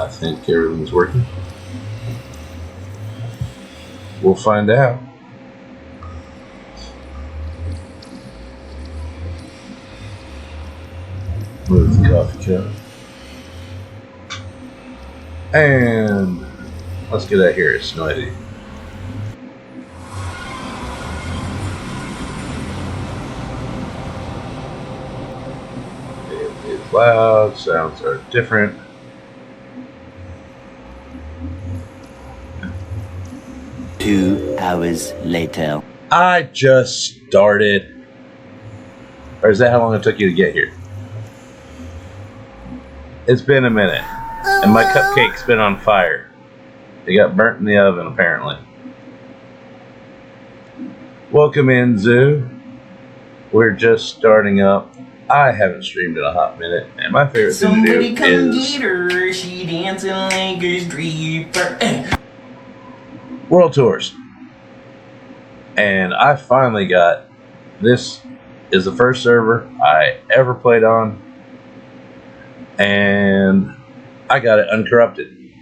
I think everything's working. We'll find out. Move the coffee cup. And let's get out here. It's noisy. It's loud. Sounds are different. Two hours later. I just started. Or is that how long it took you to get here? It's been a minute. And my cupcake's been on fire. They got burnt in the oven, apparently. Welcome in, Zoo. We're just starting up. I haven't streamed in a hot minute, and my favorite thing to do is get her. She dancing like a stripper. World Tours. And I finally got, this is the first server I ever played on, and I got it uncorrupted.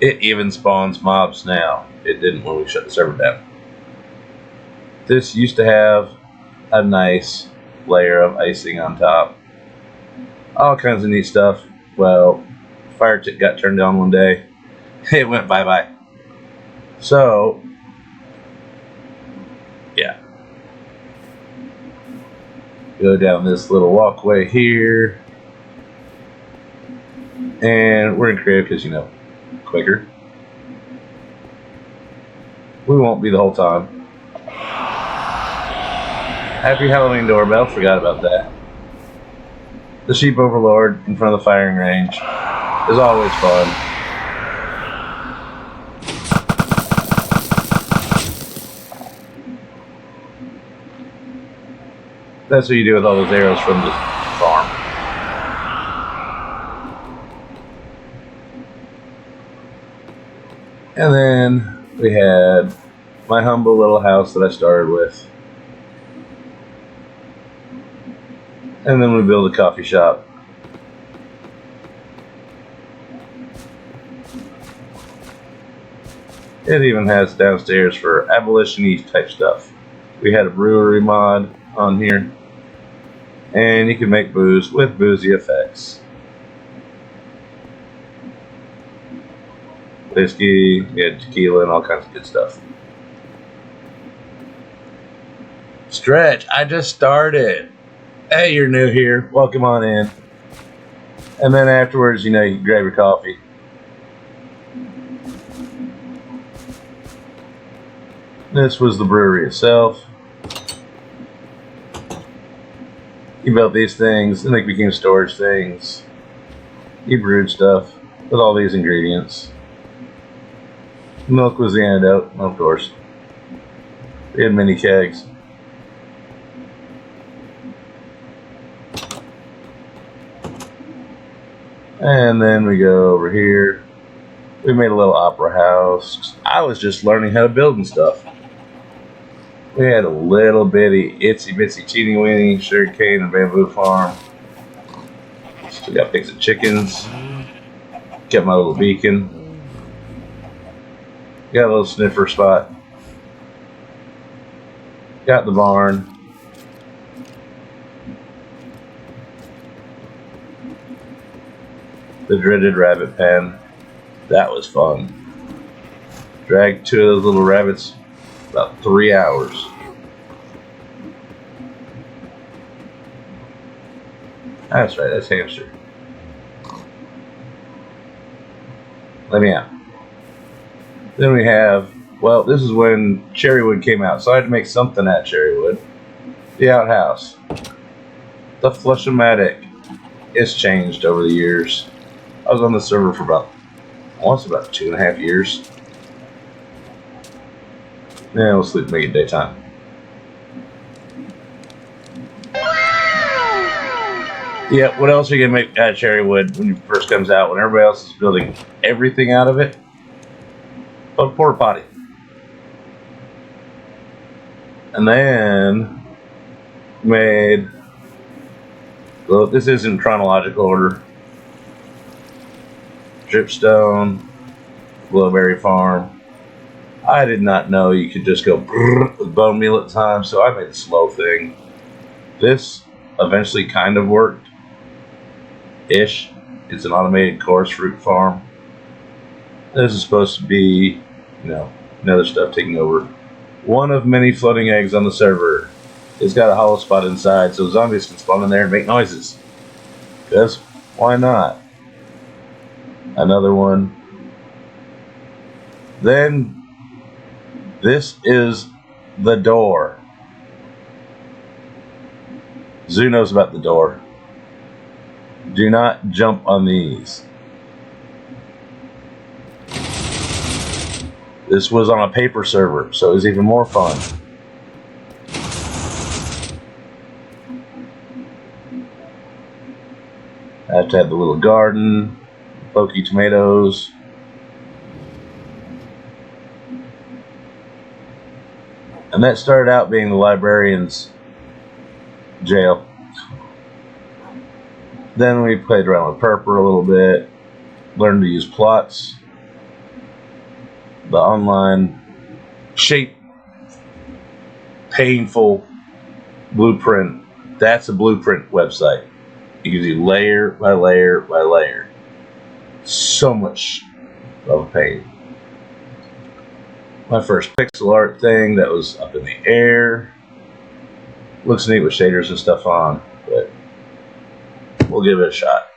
It even spawns mobs now. It didn't when we shut the server down. This used to have a nice layer of icing on top. All kinds of neat stuff. Well, fire tick got turned on one day. It went bye-bye. So, yeah. Go down this little walkway here. And we're in creative because, you know, quicker. We won't be the whole time. Happy Halloween doorbell, forgot about that. The sheep overlord in front of the firing range is always fun. That's what you do with all those arrows from the farm. And then we had my humble little house that I started with. And then we build a coffee shop. It even has downstairs for abolition-y type stuff. We had a brewery mod on here. And you can make booze with boozy effects. Whiskey, we had tequila, and all kinds of good stuff. Stretch, I just started. Hey, you're new here. Welcome on in. And then afterwards, you know, you can grab your coffee. This was the brewery itself. You built these things, and they became storage things. You brewed stuff with all these ingredients. Milk was the antidote, of course. We had mini kegs. And then we go over here. We made a little opera house. I was just learning how to build and stuff. We had a little bitty itsy bitsy teeny weeny sugar cane and bamboo farm. Still got pigs and chickens. Kept my little beacon. Got a little sniffer spot. Got the barn. The dreaded rabbit pen. That was fun. Dragged two of those little rabbits about 3 hours. That's right, that's hamster. Let me out. Then we have, well, this is when Cherrywood came out, so I had to make something at Cherrywood. The outhouse. The Flush-O-Matic. It's changed over the years. I was on the server for about 2.5 years. Yeah, we'll sleep, make it daytime. Yeah, what else are you gonna make out of Cherrywood when it first comes out, when everybody else is building everything out of it? A porta potty. And then made, well, this is in chronological order. dripstone, blueberry farm. I did not know you could just go with bone meal at the time, so I made the slow thing. This eventually kind of worked ish. It's an automated course fruit farm. This is supposed to be, another stuff taking over. One of many floating eggs on the server. It's got a hollow spot inside, so zombies can spawn in there and make noises. Because why not? Another one. Then this is the door. Zoo knows about the door. Do not jump on these. This was on a paper server, so it was even more fun. I have to have the little garden, pokey tomatoes. And that started out being the librarian's jail. Then we played around with Purple a little bit, learned to use plots, the online shape, painful blueprint. That's a blueprint website. You can do layer by layer by layer. So much of a pain. My first pixel art thing that was up in the air. Looks neat with shaders and stuff on, but we'll give it a shot.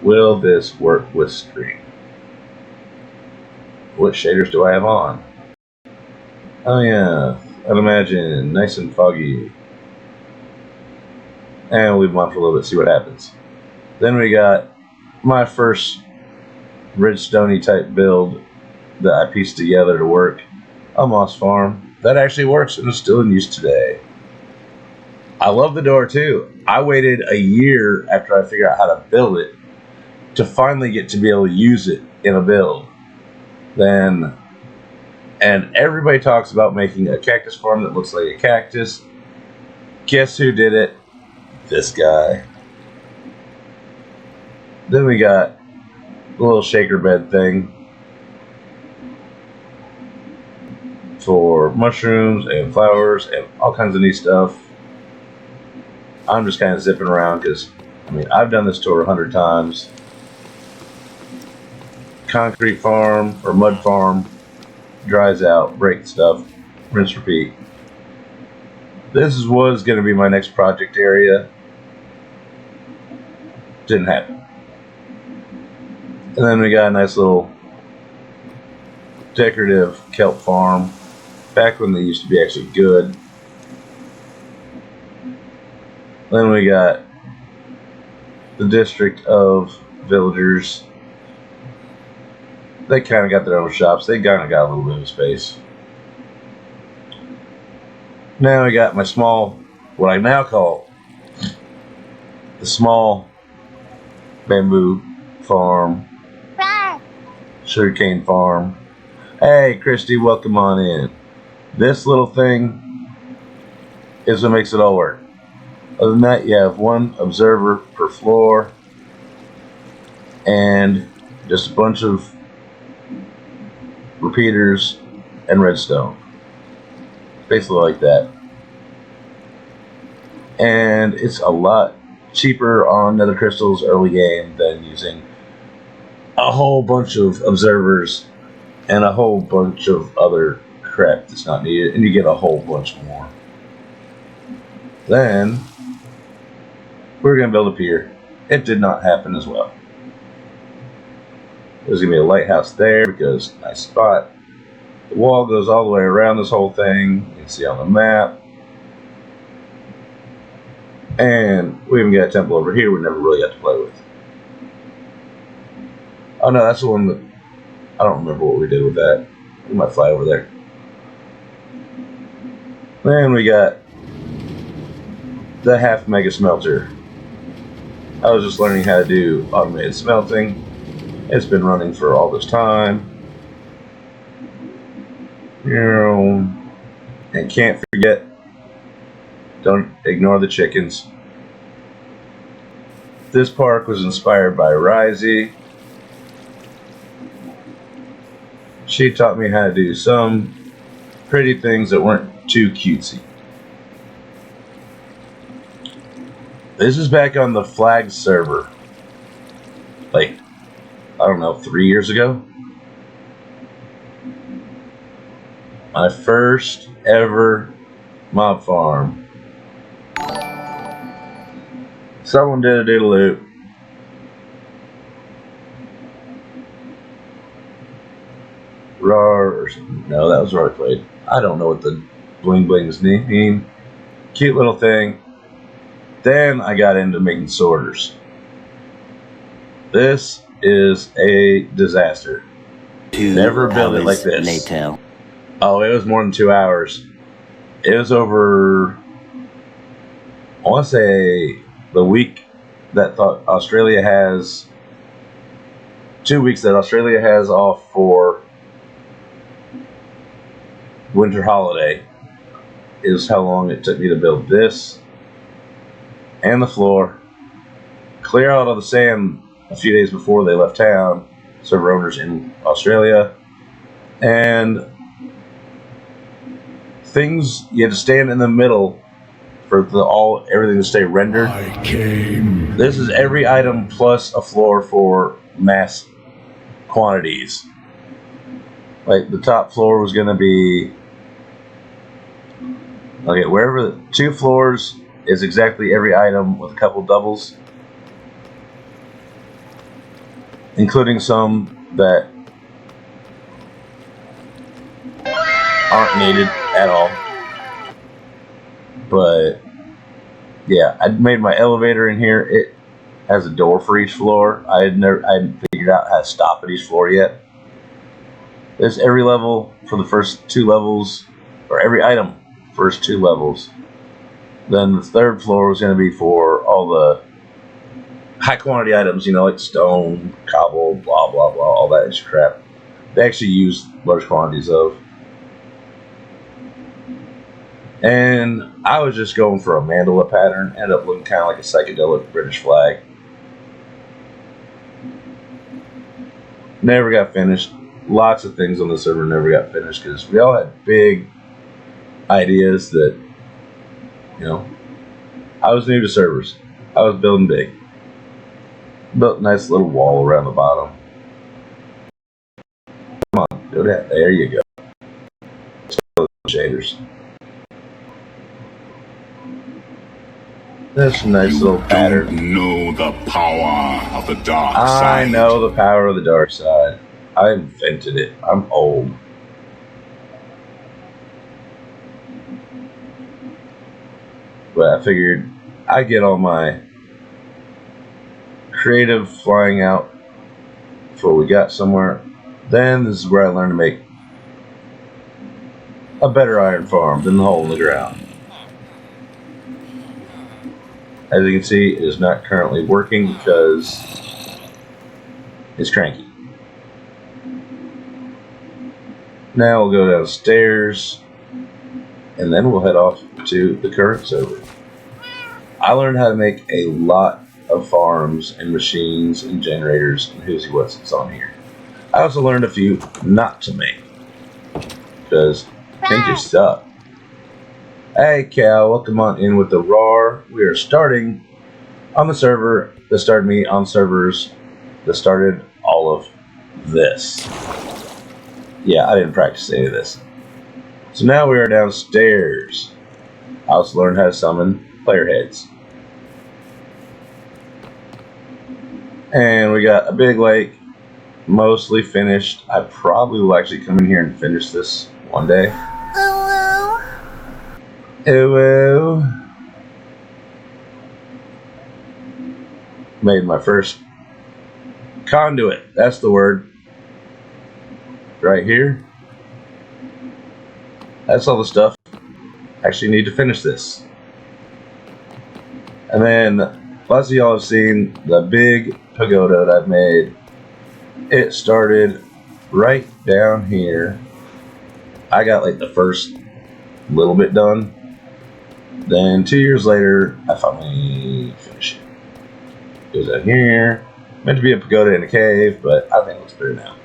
Will this work with stream? What shaders do I have on? Oh yeah, I'd imagine nice and foggy. And we'll leave them on for a little bit, see what happens. Then we got my first Redstone-y type build that I pieced together to work. A moss farm that actually works and is still in use today. I love the door too. I waited a year after I figured out how to build it to finally get to be able to use it in a build. And everybody talks about making a cactus farm that looks like a cactus. Guess who did it? This guy. Then we got the little shaker bed thing for mushrooms and flowers and all kinds of neat stuff. I'm just kind of zipping around because, I've done this tour 100 times. Concrete farm or mud farm, dries out, break stuff, rinse, repeat. This was going to be my next project area. Didn't happen. And then we got a nice little decorative kelp farm, back when they used to be actually good. Then we got the district of villagers. They kind of got their own shops. They kind of got a little bit of space. Now I got my small, what I now call the small bamboo farm, sugarcane farm. Hey, Christy, welcome on in. This little thing is what makes it all work. Other than that, you have one observer per floor and just a bunch of repeaters and redstone. Basically like that. And it's a lot cheaper on nether crystals early game than using a whole bunch of observers and a whole bunch of other crap that's not needed, and you get a whole bunch more. Then we're going to build a pier. It did not happen as well. There's going to be a lighthouse there because nice spot. The wall goes all the way around this whole thing. You can see on the map. And we even got a temple over here we never really got to play with. Oh no, that's the one that I don't remember what we did with that. We might fly over there. Then we got the half mega smelter. I was just learning how to do automated smelting. It's been running for all this time. And can't forget, don't ignore the chickens. This park was inspired by Risey. she taught me how to do some pretty things that weren't too cutesy. This is back on the Flag server. Like, I don't know, 3 years ago? My first ever mob farm. Someone did a doodle loop. Rar or something. No, that was Rar played. I don't know what the bling blings mean. Cute little thing. Then I got into making sorters. This is a disaster. Never built it like this. Later. Oh, it was more than 2 hours. It was over, I want to say, the week that Australia has, 2 weeks that Australia has off for winter holiday is how long it took me to build this and the floor, clear out all the sand a few days before they left town, server owners in Australia, and things you had to stand in the middle for everything to stay rendered. This is every item plus a floor for mass quantities. Like the top floor was going to be, okay, wherever 2 floors is exactly every item with a couple doubles, including some that aren't needed at all. But yeah, I made my elevator in here. It has a door for each floor. I hadn't figured out how to stop at each floor yet. There's every level for the first 2 levels, or every item first 2 levels. Then the 3rd floor was going to be for all the high quantity items, you know, like stone, cobble, blah blah blah, all that extra crap. They actually use large quantities of. And I was just going for a mandala pattern. Ended up looking kind of like a psychedelic British flag. Never got finished. Lots of things on the server never got finished because we all had big ideas that, you know, I was new to servers. I was building big. Built a nice little wall around the bottom. Come on, do that. There you go. Shaders. That's a nice little pattern. You know the power of the dark I side. know the power of the dark side. I invented it. I'm old. But I figured I'd get all my creative flying out before we got somewhere. Then this is where I learned to make a better iron farm than the hole in the ground. As you can see, it is not currently working because it's cranky. Now we'll go downstairs and then we'll head off to the current server. I learned how to make a lot of farms and machines and generators and who's what's that's on here. I also learned a few not to make because think you suck. Hey Cal, welcome on in with the RAR. We are starting on the server that started me on servers that started all of this. Yeah, I didn't practice any of this. So now we are downstairs. I also learned how to summon player heads. And we got a big lake, mostly finished. I probably will actually come in here and finish this one day. Hello. Made my first conduit. That's the word. Right here. That's all the stuff. Actually need to finish this. And then lots of y'all have seen the big pagoda that I've made. It started right down here. I got like the first little bit done. Then 2 years later, I finally finished it. Goes out here. Meant to be a pagoda in a cave, but I think it looks better now.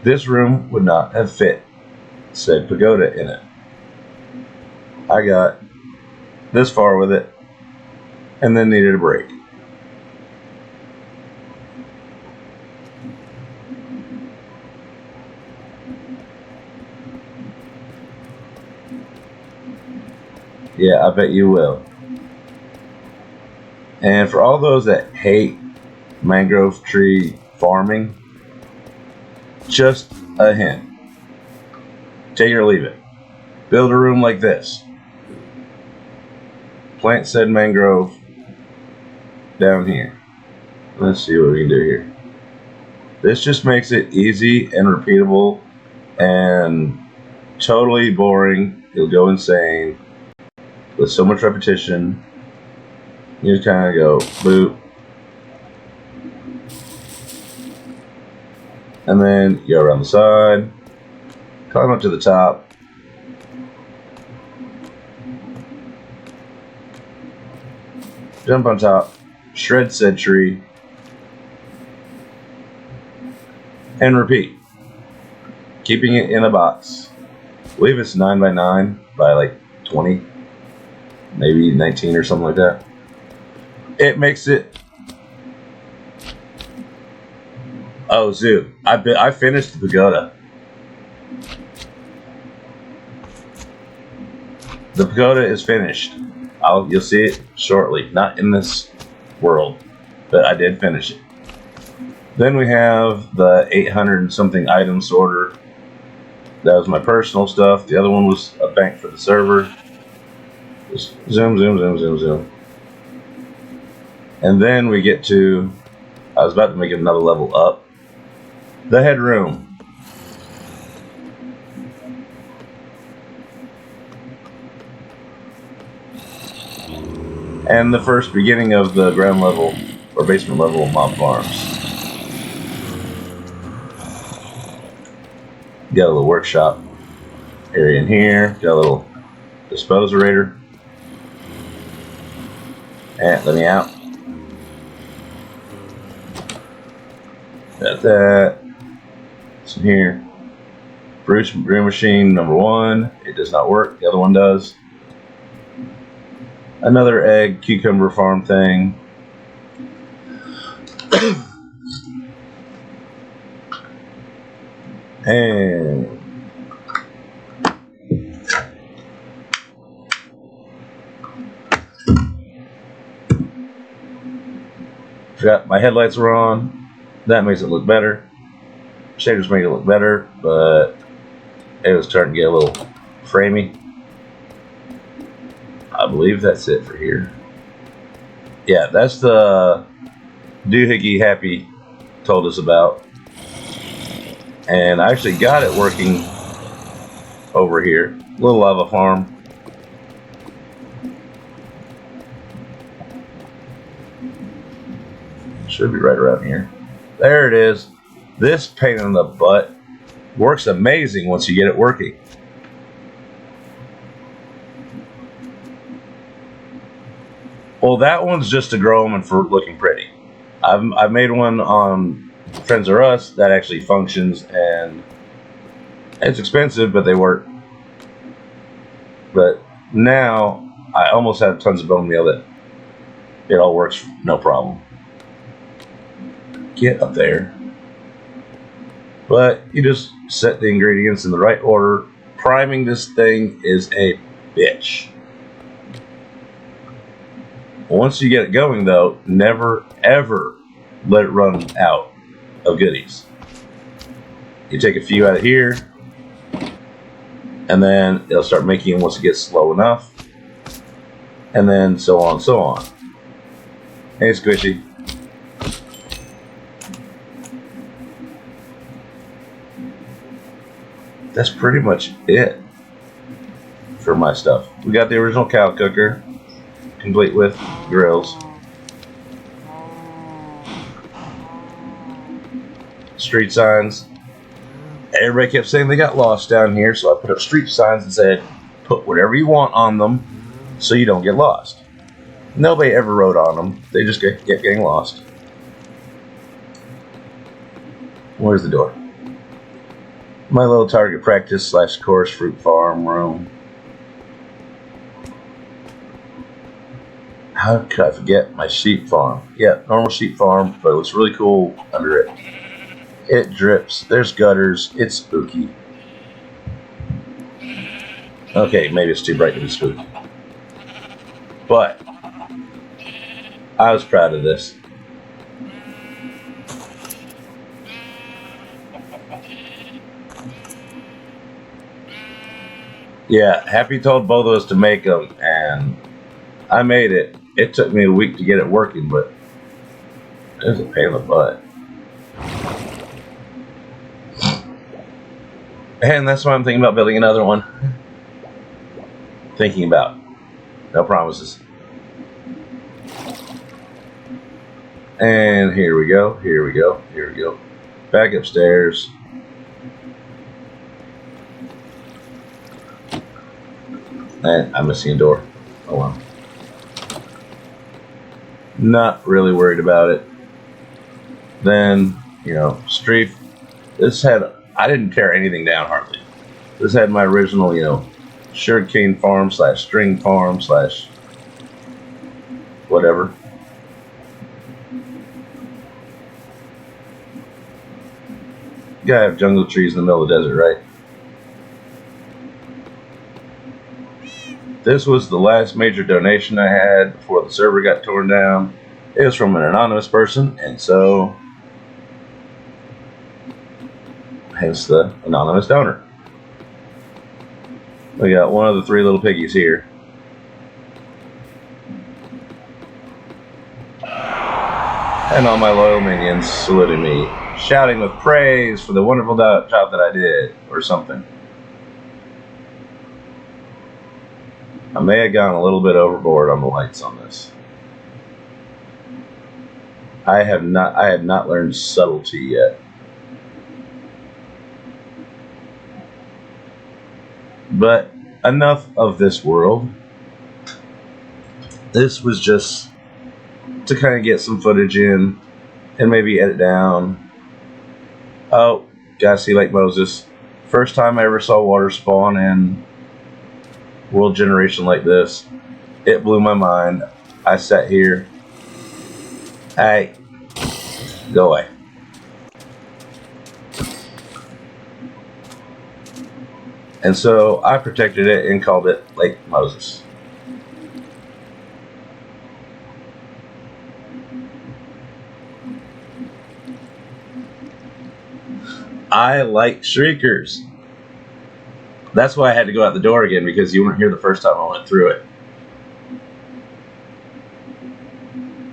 This room would not have fit said pagoda in it. I got this far with it and then needed a break. Yeah, I bet you will. And for all those that hate mangrove tree farming, just a hint. Take it or leave it. Build a room like this. Plant said mangrove down here. Let's see what we can do here. This just makes it easy and repeatable and totally boring. You'll go insane with so much repetition. You just kind of go boop. And then you go around the side. Climb up to the top. Jump on top. Shred said tree. And repeat. Keeping it in a box. I believe it's 9x9 by like 20. Maybe 19 or something like that. It makes it. Oh, Zoo. I finished the pagoda. The pagoda is finished. You'll see it shortly. Not in this world, but I did finish it. Then we have the 800 and something item sorter. That was my personal stuff. The other one was a bank for the server. Just zoom, zoom, zoom, zoom, zoom. And then we get to, I was about to make it another level up. The headroom. And the first beginning of the ground level or basement level mob farms. Got a little workshop area in here. Got a little disposerator. And let me out. Got that. Some here. Brew machine number 1. It does not work. The other one does. Another egg cucumber farm thing. And forgot my headlights were on. That makes it look better. Shaders make it look better, but it was starting to get a little framey. I believe that's it for here. Yeah, that's the doohickey Happy told us about. And I actually got it working over here. Little lava farm. Should be right around here. There it is. This pain in the butt works amazing once you get it working. Well, that one's just to grow them and for looking pretty. I've made one on Friends or Us that actually functions, and it's expensive, but they work. But now I almost have tons of bone meal that it all works no problem. Get up there. But you just set the ingredients in the right order. Priming this thing is a bitch. Once you get it going, though, never, ever let it run out of goodies. You take a few out of here, and then it'll start making them once it gets slow enough, and then so on and so on. Hey, Squishy. That's pretty much it for my stuff. We got the original cow cooker, complete with grills. Street signs. Everybody kept saying they got lost down here, so I put up street signs and said, put whatever you want on them so you don't get lost. Nobody ever wrote on them. They just kept getting lost. Where's the door? My little target practice / course fruit farm room. How could I forget my sheep farm? Yeah, normal sheep farm, but it looks really cool under it. It drips. There's gutters. It's spooky. Okay, maybe it's too bright to be spooky. But I was proud of this. Yeah, Happy told both of us to make them, and I made it. It took me a week to get it working, but it was a pain in the butt. And that's why I'm thinking about building another one. Thinking about. No promises. And here we go, here we go, here we go. Back upstairs. And I'm missing a door. Oh well. Not really worried about it. Then, you know, street. This had, I didn't tear anything down hardly. This had my original, you know, sugarcane farm / string farm / whatever. You gotta have jungle trees in the middle of the desert, right? This was the last major donation I had before the server got torn down. It was from an anonymous person, and so hence the anonymous donor. We got one of the 3 little piggies here. And all my loyal minions saluting me, shouting with praise for the wonderful job that I did, or something. I may have gone a little bit overboard on the lights on this. I have not learned subtlety yet. But enough of this world. This was just to kind of get some footage in and maybe edit down. Oh, gotta see Lake Moses. First time I ever saw water spawn in world generation like this. It blew my mind. I sat here. Hey, go away. And so I protected it and called it Lake Moses. I like shriekers. That's why I had to go out the door again, because you weren't here the first time I went through it.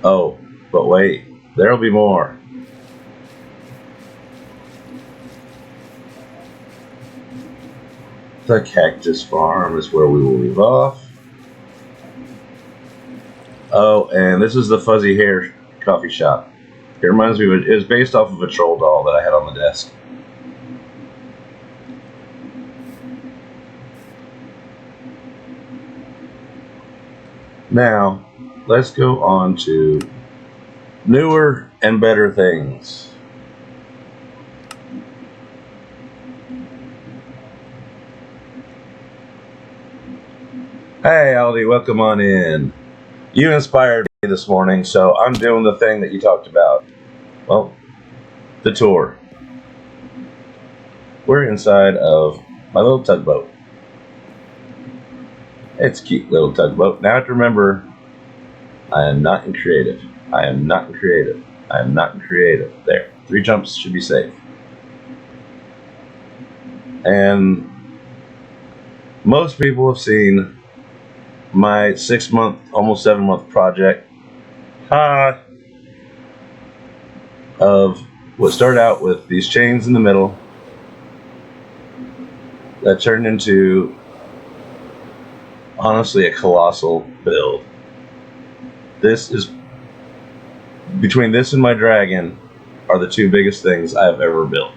Oh, but wait, there'll be more. The Cactus Farm is where we will leave off. Oh, and this is the Fuzzy Hair coffee shop. It reminds me of it was based off of a troll doll that I had on the desk. Now, let's go on to newer and better things. Hey Aldi, welcome on in. You inspired me this morning, so I'm doing the thing that you talked about. Well, the tour. We're inside of my little tugboat. It's a cute little tugboat. Now I have to remember, I am not in creative. I am not in creative. I am not in creative. There. 3 jumps should be safe. And most people have seen my 6-month, almost 7-month project of what started out with these chains in the middle that turned into honestly a colossal build. This is, between this and my dragon, are the 2 biggest things I've ever built.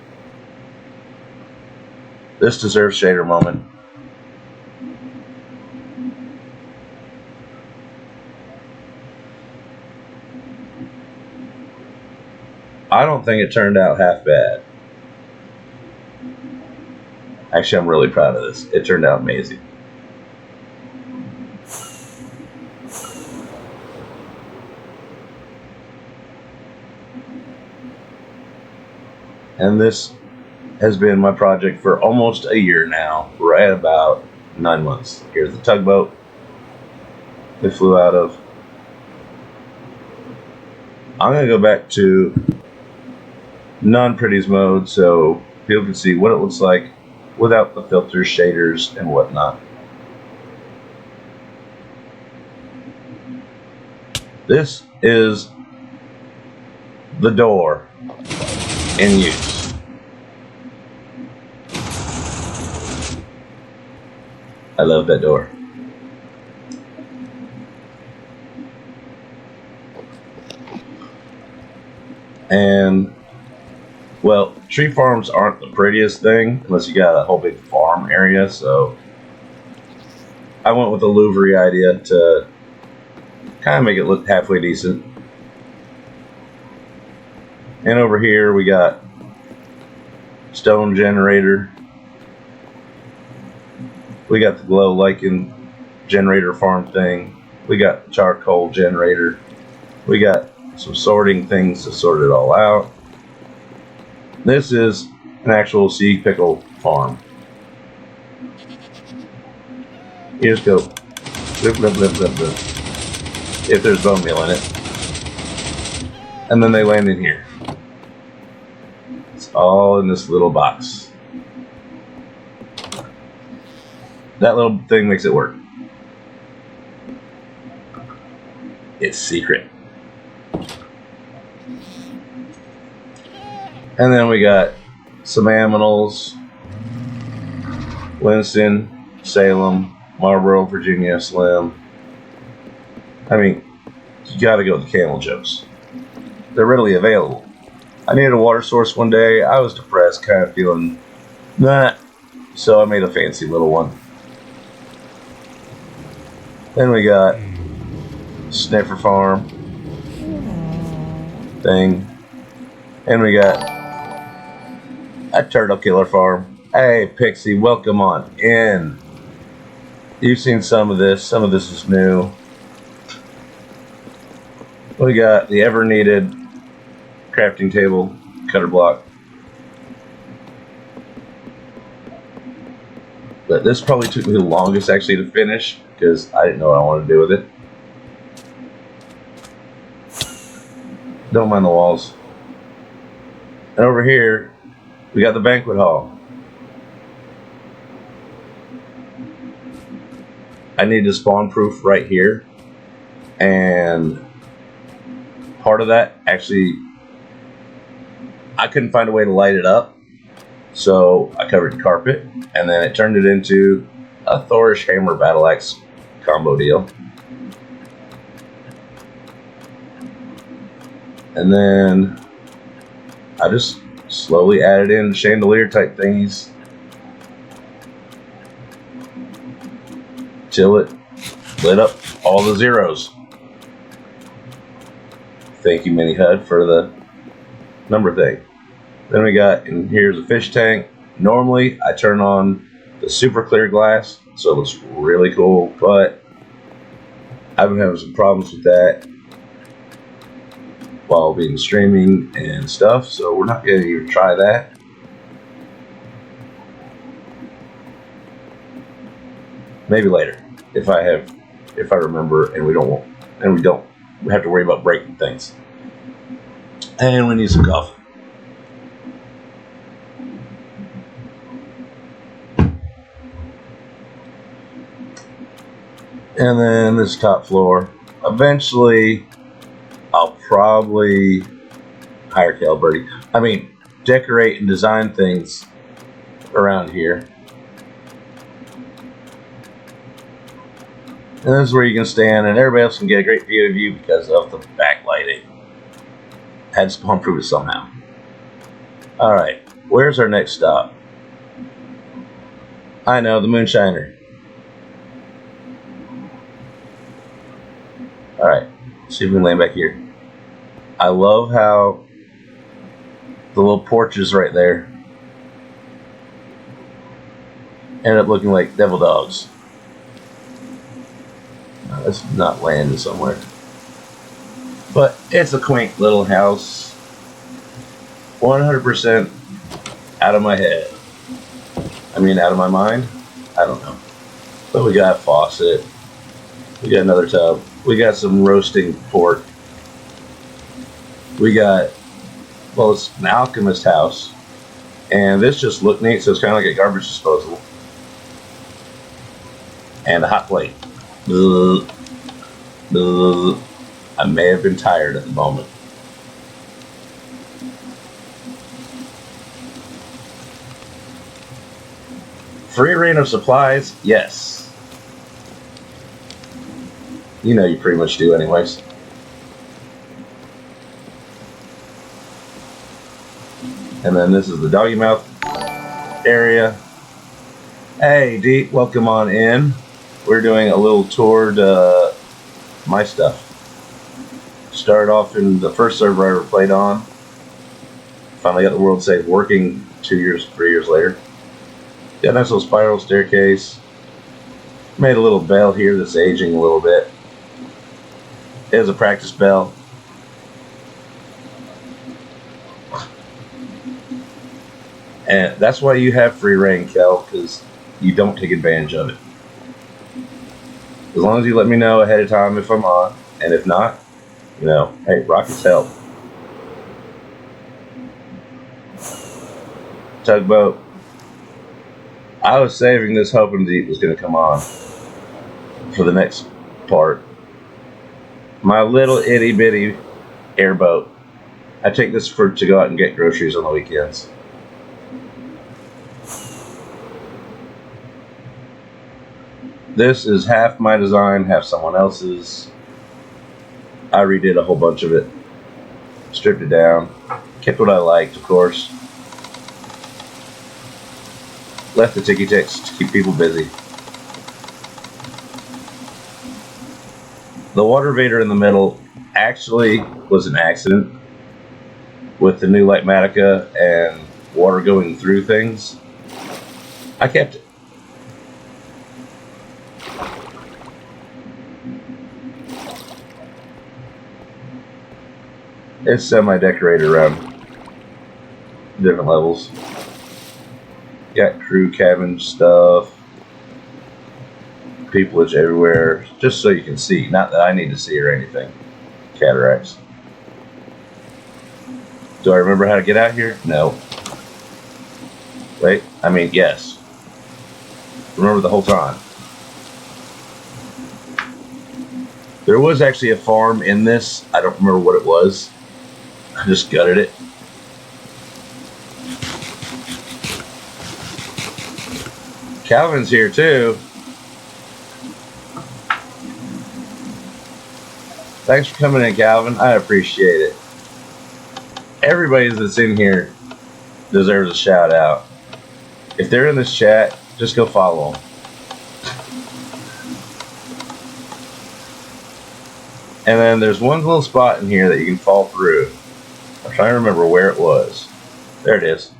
This deserves shader moment. I don't think it turned out half bad. Actually, I'm really proud of this. It turned out amazing. And this has been my project for almost a year now. We're at about 9 months. Here's the tugboat they flew out of. I'm going to go back to non-pretties mode so people can see what it looks like without the filters, shaders, and whatnot. This is the door in use. I love that door. And, well, tree farms aren't the prettiest thing unless you got a whole big farm area, so I went with a louvery idea to kind of make it look halfway decent. And over here we got stone generator. We got the glow lichen generator farm thing. We got charcoal generator. We got some sorting things to sort it all out. This is an actual seed pickle farm. You just go blip, blip, blip, blip, blip, if there's bone meal in it. And then they land in here. It's all in this little box. That little thing makes it work. It's secret. And then we got some aminals. Winston, Salem, Marlboro, Virginia, Slim. I mean, you gotta go with the camel jokes. They're readily available. I needed a water source one day. I was depressed, kind of feeling nah. So I made a fancy little one. Then we got Sniffer Farm thing. And we got a Turtle Killer Farm. Hey, Pixie, welcome on in. You've seen some of this. Some of this is new. We got the ever needed crafting table, cutter block. But this probably took me the longest actually to finish because I didn't know what I wanted to do with it. Don't mind the walls. And over here, we got the banquet hall. I need to spawn proof right here. And part of that, actually, I couldn't find a way to light it up. So I covered the carpet. And then it turned it into a Thorish Hammer Battle Axe combo deal. And then I just slowly added in chandelier type thingies till it lit up all the zeros. Thank you, Mini HUD, for the number thing. Then we got, and here's a fish tank. Normally, I turn on the super clear glass, so it looks really cool, but I've been having some problems with that while being streaming and stuff, so we're not going to even try that. Maybe later, if I remember, and we don't have to worry about breaking things. And we need some coffee. And then this top floor. Eventually, I'll probably hire Calberti. I mean, decorate and design things around here. And this is where you can stand, and everybody else can get a great view of you because of the backlighting. Had to spawn proof it somehow. Alright, where's our next stop? I know, the Moonshiner. Alright, see if we can land back here. I love how the little porch is right there. Ended up looking like devil dogs. Let's not land somewhere. But it's a quaint little house. 100% out of my head. I mean, out of my mind? I don't know. But we got a faucet. We got another tub. We got some roasting pork. We got, well, it's an alchemist house. And this just looked neat, so it's kind of like a garbage disposal. And a hot plate. Ugh. Ugh. I may have been tired at the moment. Free reign of supplies? Yes. You know you pretty much do anyways. And then this is the doggy mouth area. Hey, Deke, welcome on in. We're doing a little tour to my stuff. Started off in the first server I ever played on. Finally got the world save working 3 years later. Got a nice little spiral staircase. Made a little bell here that's aging a little bit. It is a practice bell. And that's why you have free reign, Kel, because you don't take advantage of it. As long as you let me know ahead of time if I'm on, and if not, you know, hey, rockets help. Tugboat. I was saving this hoping Deep was going to come on for the next part. My little itty bitty airboat. I take this to go out and get groceries on the weekends. This is half my design, half someone else's. I redid a whole bunch of it. Stripped it down. Kept what I liked, of course. Left the ticky ticks to keep people busy. The water vader in the middle actually was an accident with the new Lightmatica and water going through things. I kept it. It's semi-decorated around different levels. Got crew cabin stuff. Peopleage everywhere. Just so you can see. Not that I need to see or anything. Cataracts. Do I remember how to get out here? No. Wait. I mean, yes. Remember the whole time. There was actually a farm in this. I don't remember what it was. I just gutted it. Calvin's here too. Thanks for coming in, Calvin. I appreciate it. Everybody that's in here deserves a shout out. If they're in this chat, just go follow them. And then there's one little spot in here that you can fall through. I'm trying to remember where it was. There it is.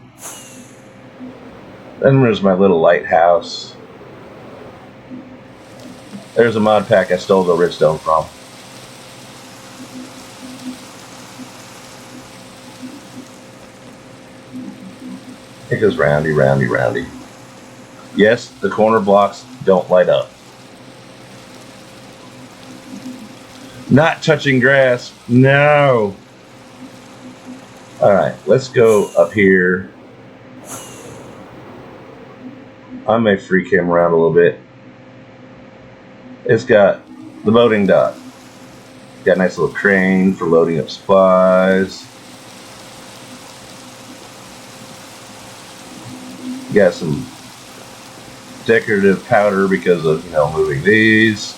Then there's my little lighthouse. There's a mod pack I stole the redstone from. It goes roundy, roundy, roundy. Yes, the corner blocks don't light up. Not touching grass. No. Alright, let's go up here. I may freak him around a little bit. It's got the boating dock. Got a nice little crane for loading up supplies. Got some decorative powder because of, you know, moving these.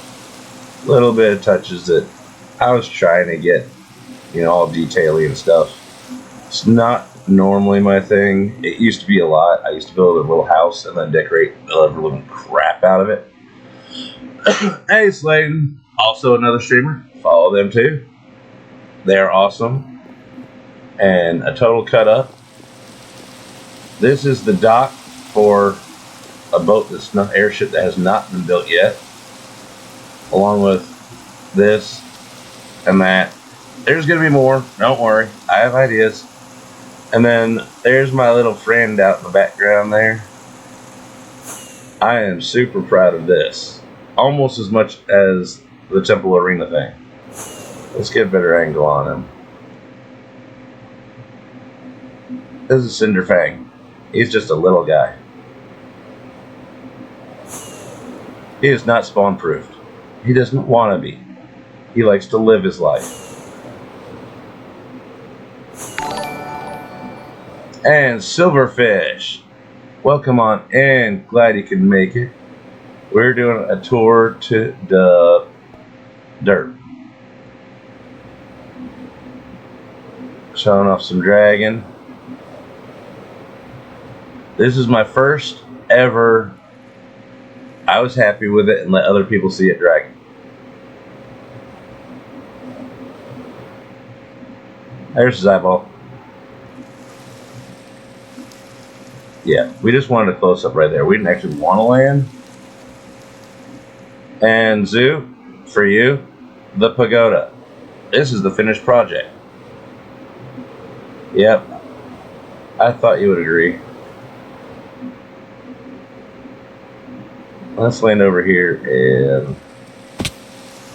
Little bit of touches that I was trying to get, you know, all detaily and stuff. It's not normally my thing. It used to be a lot. I used to build a little house and then decorate the living crap out of it. Hey, Slayton, also another streamer. Follow them too. They're awesome. And a total cut up. This is the dock for a boat that's not airship that has not been built yet, along with this and that. There's gonna be more. Don't worry, I have ideas. And then there's my little friend out in the background there. I am super proud of this, almost as much as the Temple Arena thing. Let's get a better angle on him. This is Cinderfang. He's just a little guy. He is not spawn proofed. He doesn't want to be. He likes to live his life. And Silverfish. Welcome on in. Glad you could make it. We're doing a tour to the dirt. Showing off some dragon. This is my first ever. I was happy with it and let other people see it dragon. There's his eyeball. Yeah, we just wanted a close-up right there. We didn't actually want to land. And Zoo, for you, the pagoda. This is the finished project. Yep. I thought you would agree. Let's land over here and...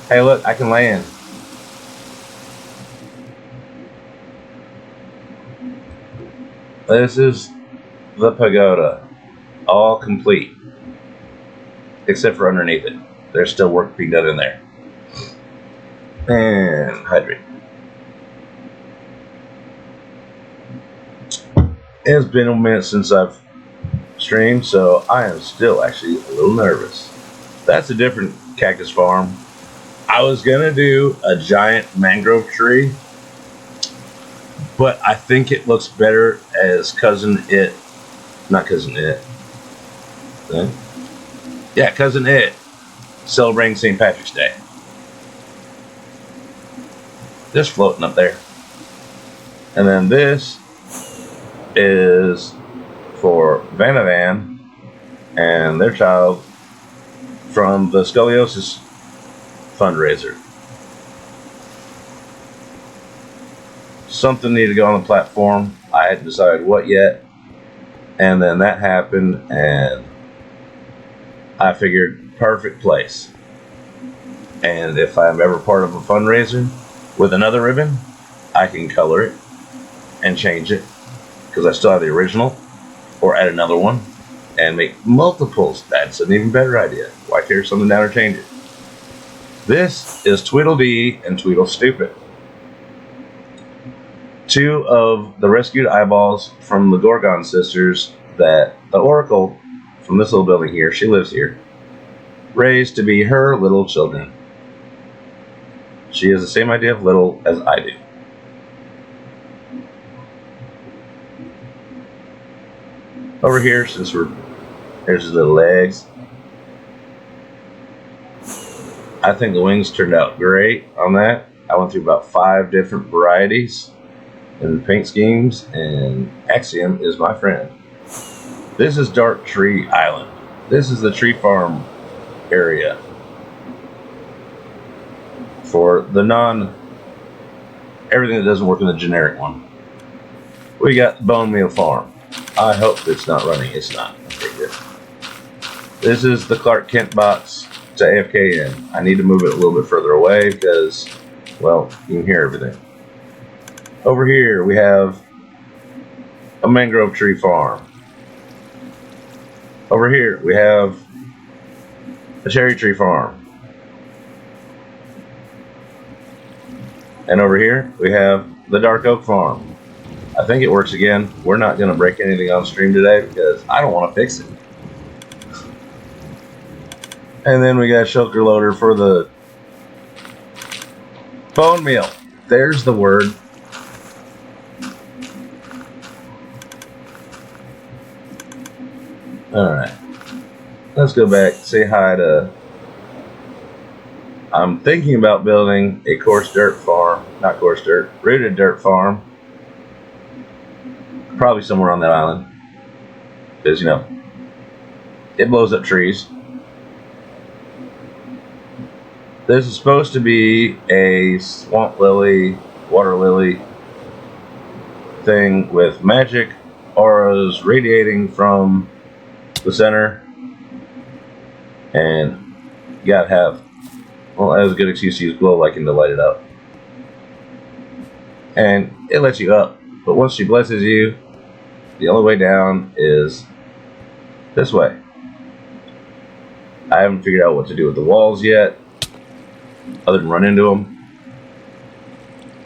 Hey, look, I can land. This is the pagoda, all complete, except for underneath it. There's still work being done in there. And hydrate. It's been a minute since I've streamed, so I am still actually a little nervous. That's a different cactus farm. I was gonna do a giant mangrove tree, but I think it looks better as Cousin It. Not Cousin It. Yeah, Cousin It. Celebrating St. Patrick's Day. Just floating up there. And then this is for Vanavan and their child from the scoliosis fundraiser. Something needed to go on the platform. I hadn't decided what yet. And then that happened, and I figured perfect place. And if I'm ever part of a fundraiser with another ribbon, I can color it and change it because I still have the original, or add another one and make multiples. That's an even better idea. Why tear something down or change it? This is Tweedledee and Tweedlestupid. Two of the rescued eyeballs from the Gorgon sisters that the Oracle from this little building here, she lives here, raised to be her little children. She has the same idea of little as I do. Over here, since there's his little legs. I think the wings turned out great on that. I went through about 5 different varieties and paint schemes, and Axiom is my friend. This is Dark Tree Island. This is the tree farm area for the everything that doesn't work in the generic one. We got Bone Meal Farm. I hope it's not running. It's not. Okay, good. This is the Clark Kent box to AFK in. I need to move it a little bit further away because, well, you can hear everything. Over here we have a mangrove tree farm. Over here we have a cherry tree farm. And over here we have the dark oak farm. I think it works again. We're not going to break anything on stream today because I don't want to fix it. And then we got a shulker loader for the bone meal. There's the word. Alright. Let's go back. Say hi to... I'm thinking about building a coarse dirt farm. Not coarse dirt. Rooted dirt farm. Probably somewhere on that island. Because, you know, it blows up trees. This is supposed to be a swamp lily, water lily thing with magic auras radiating from the center. And you gotta have, well, that was a good excuse to use glow lighting to light it up. And it lets you up, but once she blesses you, the only way down is this way. I haven't figured out what to do with the walls yet, other than run into them,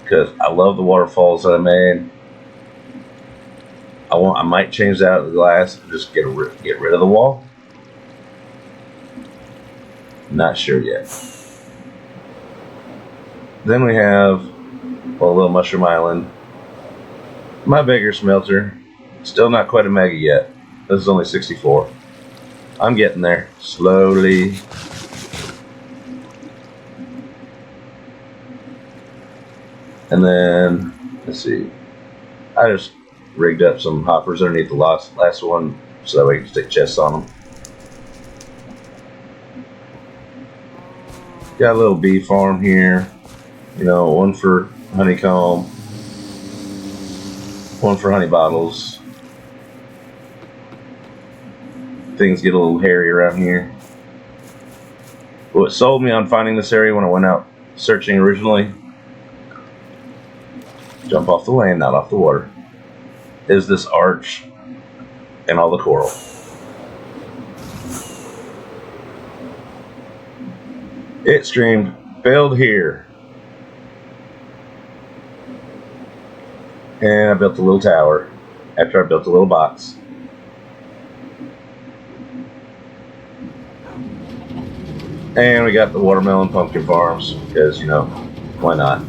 because I love the waterfalls that I made. I might change that out of the glass and just get rid of the wall. Not sure yet. Then we have a little Mushroom Island. My bigger smelter. Still not quite a mega yet. This is only 64. I'm getting there slowly. And then, let's see. I just rigged up some hoppers underneath the last one so that way you can stick chests on them. Got a little bee farm here. You know, one for honeycomb, one for honey bottles. Things get a little hairy around here. What sold me on finding this area when I went out searching originally, jump off the land, not off the water, is this arch and all the coral. It screamed, "Build here." And I built a little tower after I built a little box. And we got the watermelon pumpkin farms, because, you know, why not?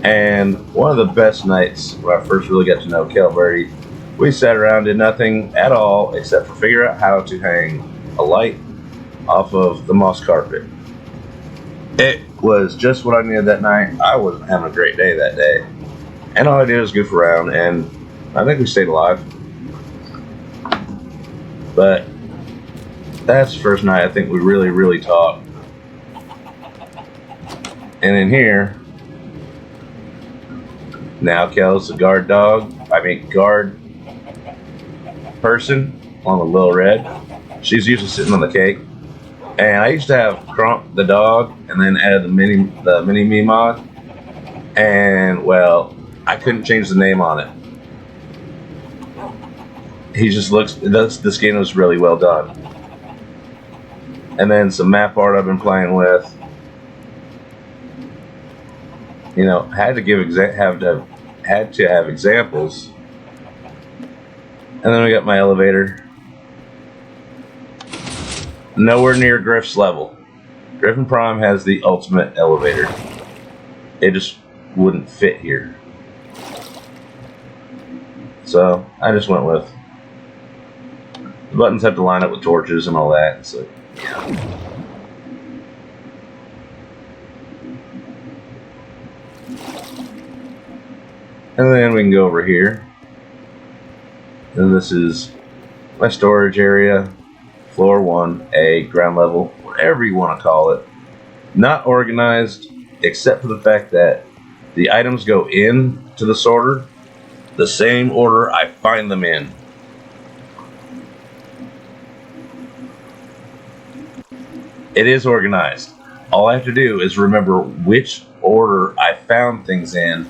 And one of the best nights when I first really got to know Kelberty, we sat around, did nothing at all except for figure out how to hang a light off of the moss carpet. It was just what I needed that night. I wasn't having a great day that day. And all I did was goof around, and I think we stayed alive. But that's the first night I think we really talked. And in here, now Kel's the guard dog. Guard person on the little red. She's usually sitting on the cake. And I used to have Crump the dog, and then added the mini me mod. And well, I couldn't change the name on it. He just looks. The skin was really well done. And then some map art I've been playing with. You know, had to have examples. And then we got my elevator. Nowhere near Griff's level. Griffin Prime has the ultimate elevator. It just wouldn't fit here. So I just went with the buttons have to line up with torches and all that. So yeah. And then we can go over here. And this is my storage area. Floor 1A, ground level, whatever you want to call it. Not organized, except for the fact that the items go in to the sorter the same order I find them in. It is organized. All I have to do is remember which order I found things in,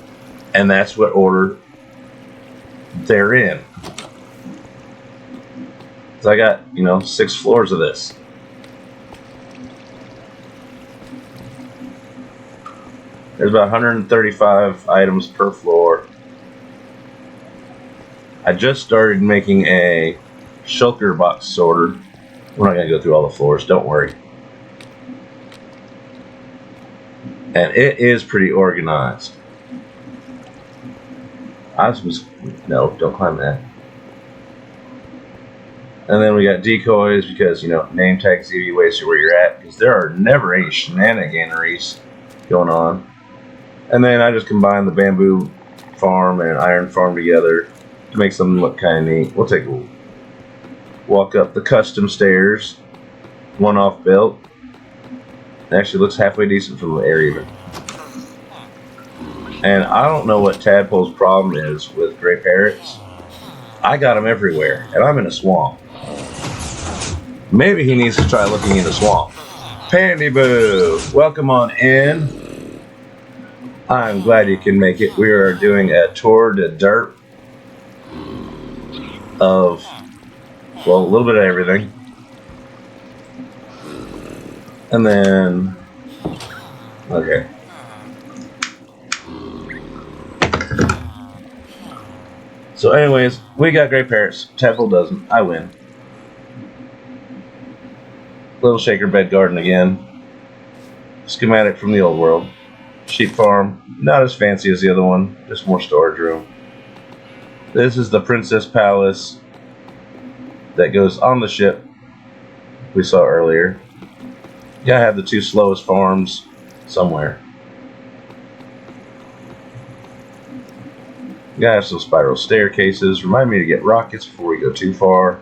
and that's what order they're in. So I got, 6 floors of this. There's about 135 items per floor. I just started making a shulker box sorter. We're not going to go through all the floors, don't worry. And it is pretty organized. No, don't climb that. And then we got decoys because, name tags give you away to where you're at, because there are never any shenaniganeries going on. And then I just combined the bamboo farm and iron farm together to make something look kind of neat. We'll take a walk up the custom stairs, one-off built. It actually looks halfway decent from the air even. And I don't know what Tadpole's problem is with gray parrots. I got them everywhere, and I'm in a swamp. Maybe he needs to try looking in the swamp. Pandy Boo, welcome on in. I'm glad you can make it. We are doing a tour de dirt of, well, a little bit of everything. And then, okay. So anyways, we got gray parrots. Tadpole doesn't. I win. Little shaker bed garden again. Schematic from the old world. Sheep farm. Not as fancy as the other one. Just more storage room. This is the Princess Palace that goes on the ship we saw earlier. You gotta have the two slowest farms somewhere. You gotta have some spiral staircases. Remind me to get rockets before we go too far.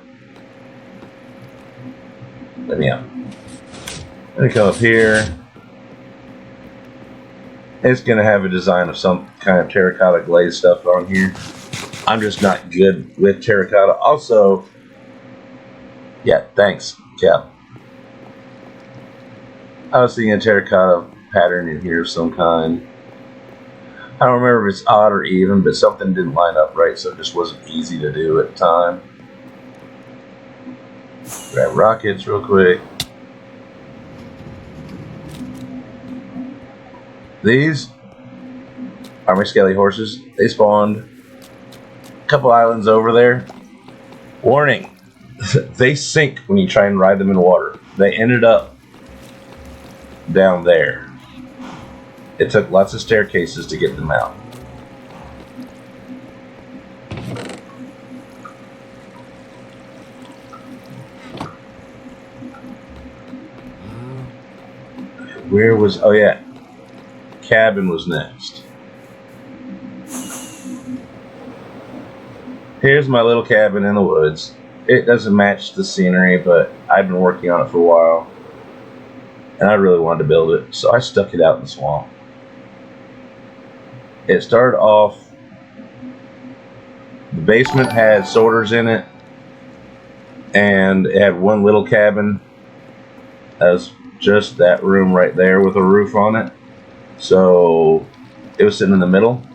Let me out. Let me come up here. It's gonna have a design of some kind of terracotta glaze stuff on here. I'm just not good with terracotta. Also, yeah, thanks, Cap. I was seeing a terracotta pattern in here of some kind. I don't remember if it's odd or even, but something didn't line up right, so it just wasn't easy to do at the time. Grab rockets real quick. These are my skelly horses. They spawned a couple islands over there. Warning, they sink when you try and ride them in water. They ended up down there. It took lots of staircases to get them out. Where was, oh yeah, cabin was next. Here's my little cabin in the woods. It doesn't match the scenery, but I've been working on it for a while. And I really wanted to build it, so I stuck it out in the swamp. It started off, the basement had sorters in it, and it had one little cabin as just that room right there with a roof on it. So it was sitting in the middle.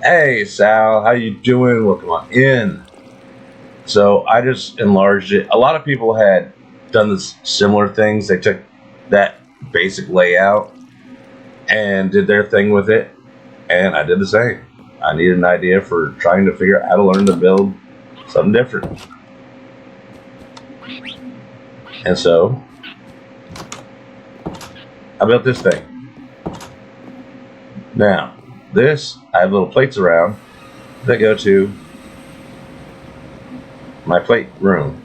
Hey Sal, how you doing? Welcome on in. So I just enlarged it. A lot of people had done this similar things. They took that basic layout and did their thing with it, and I did the same. I needed an idea for trying to figure out how to learn to build something different. And so I built this thing. Now, this, I have little plates around that go to my plate room.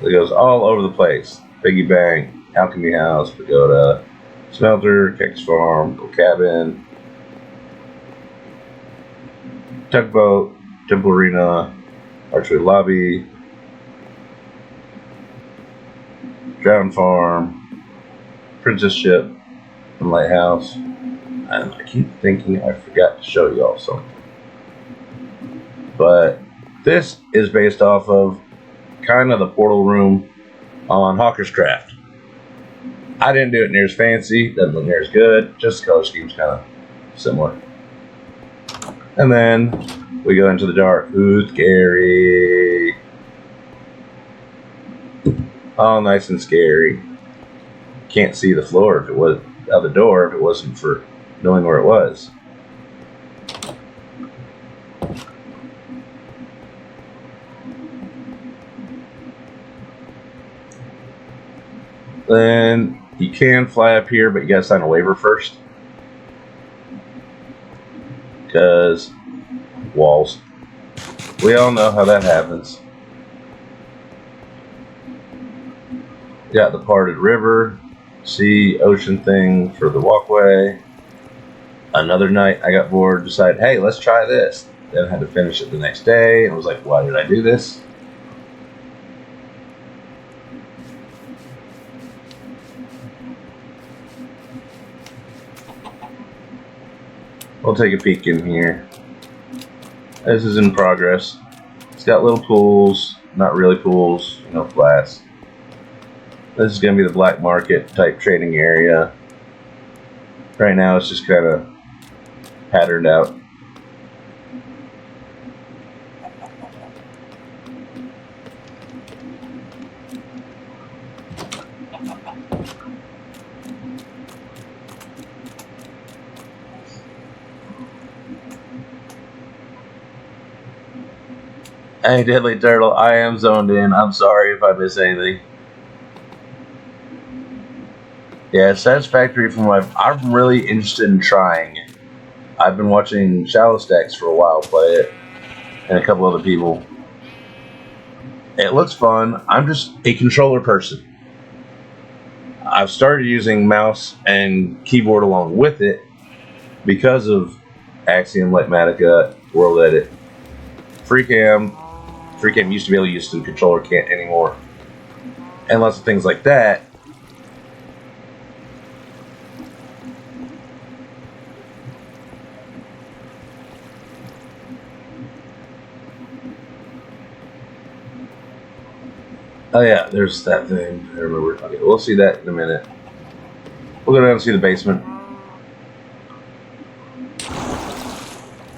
It goes all over the place. Piggy bank, alchemy house, pagoda, smelter, cactus farm, little cabin, tugboat, temple arena, archery lobby, drown farm, princess ship, and lighthouse. And I keep thinking I forgot to show y'all something. But this is based off of kind of the portal room on Hawker's Craft. I didn't do it near as fancy, doesn't look near as good, just the color scheme's kind of similar. And then we go into the dark. Ooh, scary. All nice and scary. Can't see the floor if it was out the door if it wasn't for knowing where it was. Then you can fly up here, but you gotta sign a waiver first. Because walls. We all know how that happens. Got the parted river, sea, ocean thing for the walkway. Another night I got bored, decided, hey, let's try this. Then I had to finish it the next day, and I was like, why did I do this? We'll take a peek in here. This is in progress. It's got little pools, not really pools, you know, flats. This is going to be the black market type trading area. Right now it's just kind of patterned out. Hey, Deadly Turtle, I am zoned in. I'm sorry if I miss anything. Yeah, Satisfactory from what I'm really interested in trying. I've been watching Shallow Stacks for a while play it, and a couple other people. It looks fun. I'm just a controller person. I've started using mouse and keyboard along with it because of Axiom, Lightmatica, World Edit, FreeCam. FreeCam used to be able to use the controller, can't anymore, and lots of things like that. Oh yeah, there's that thing. I remember. Okay, we'll see that in a minute. We'll go down and see the basement.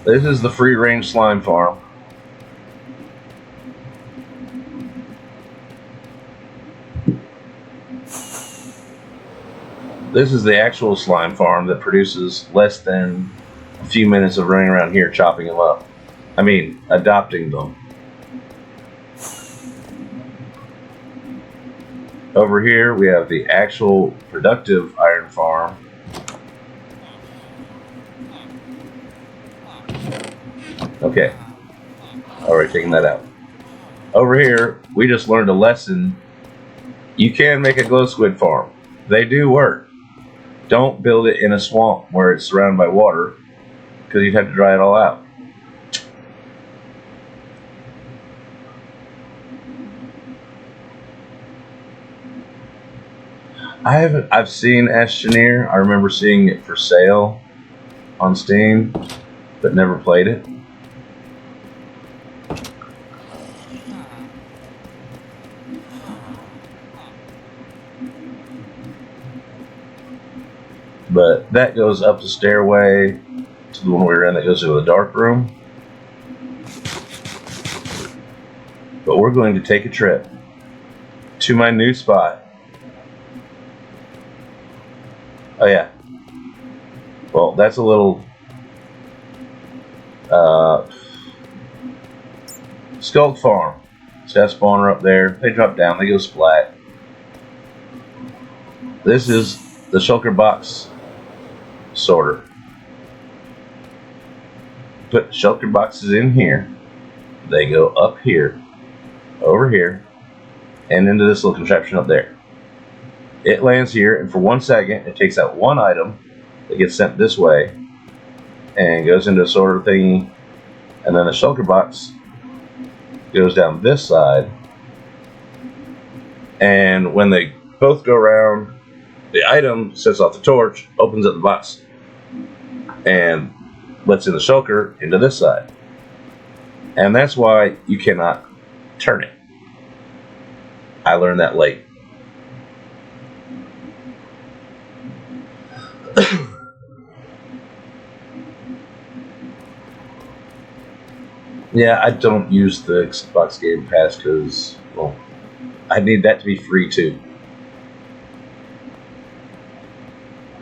This is the free-range slime farm. This is the actual slime farm that produces less than a few minutes of running around here chopping them up. I mean, adopting them. Over here, we have the actual productive iron farm. Okay. Alright, taking that out. Over here, we just learned a lesson. You can make a glow squid farm. They do work. Don't build it in a swamp where it's surrounded by water, because you'd have to dry it all out. I've seen Astroneer. I remember seeing it for sale on Steam, but never played it. But that goes up the stairway to the one we were in that goes to the dark room. But we're going to take a trip to my new spot. Oh yeah. Well, that's a little Skulk Farm. It's got a spawner up there. They drop down, they go splat. This is the shulker box sorter. Put shulker boxes in here. They go up here, over here, and into this little contraption up there. It lands here, and for 1 second, it takes out one item that gets sent this way and goes into a sorter thingy, and then the shulker box goes down this side, and when they both go around, the item sets off the torch, opens up the box, and lets in the shulker into this side. And that's why you cannot turn it. I learned that late. Yeah, I don't use the Xbox Game Pass because, well, I need that to be free too.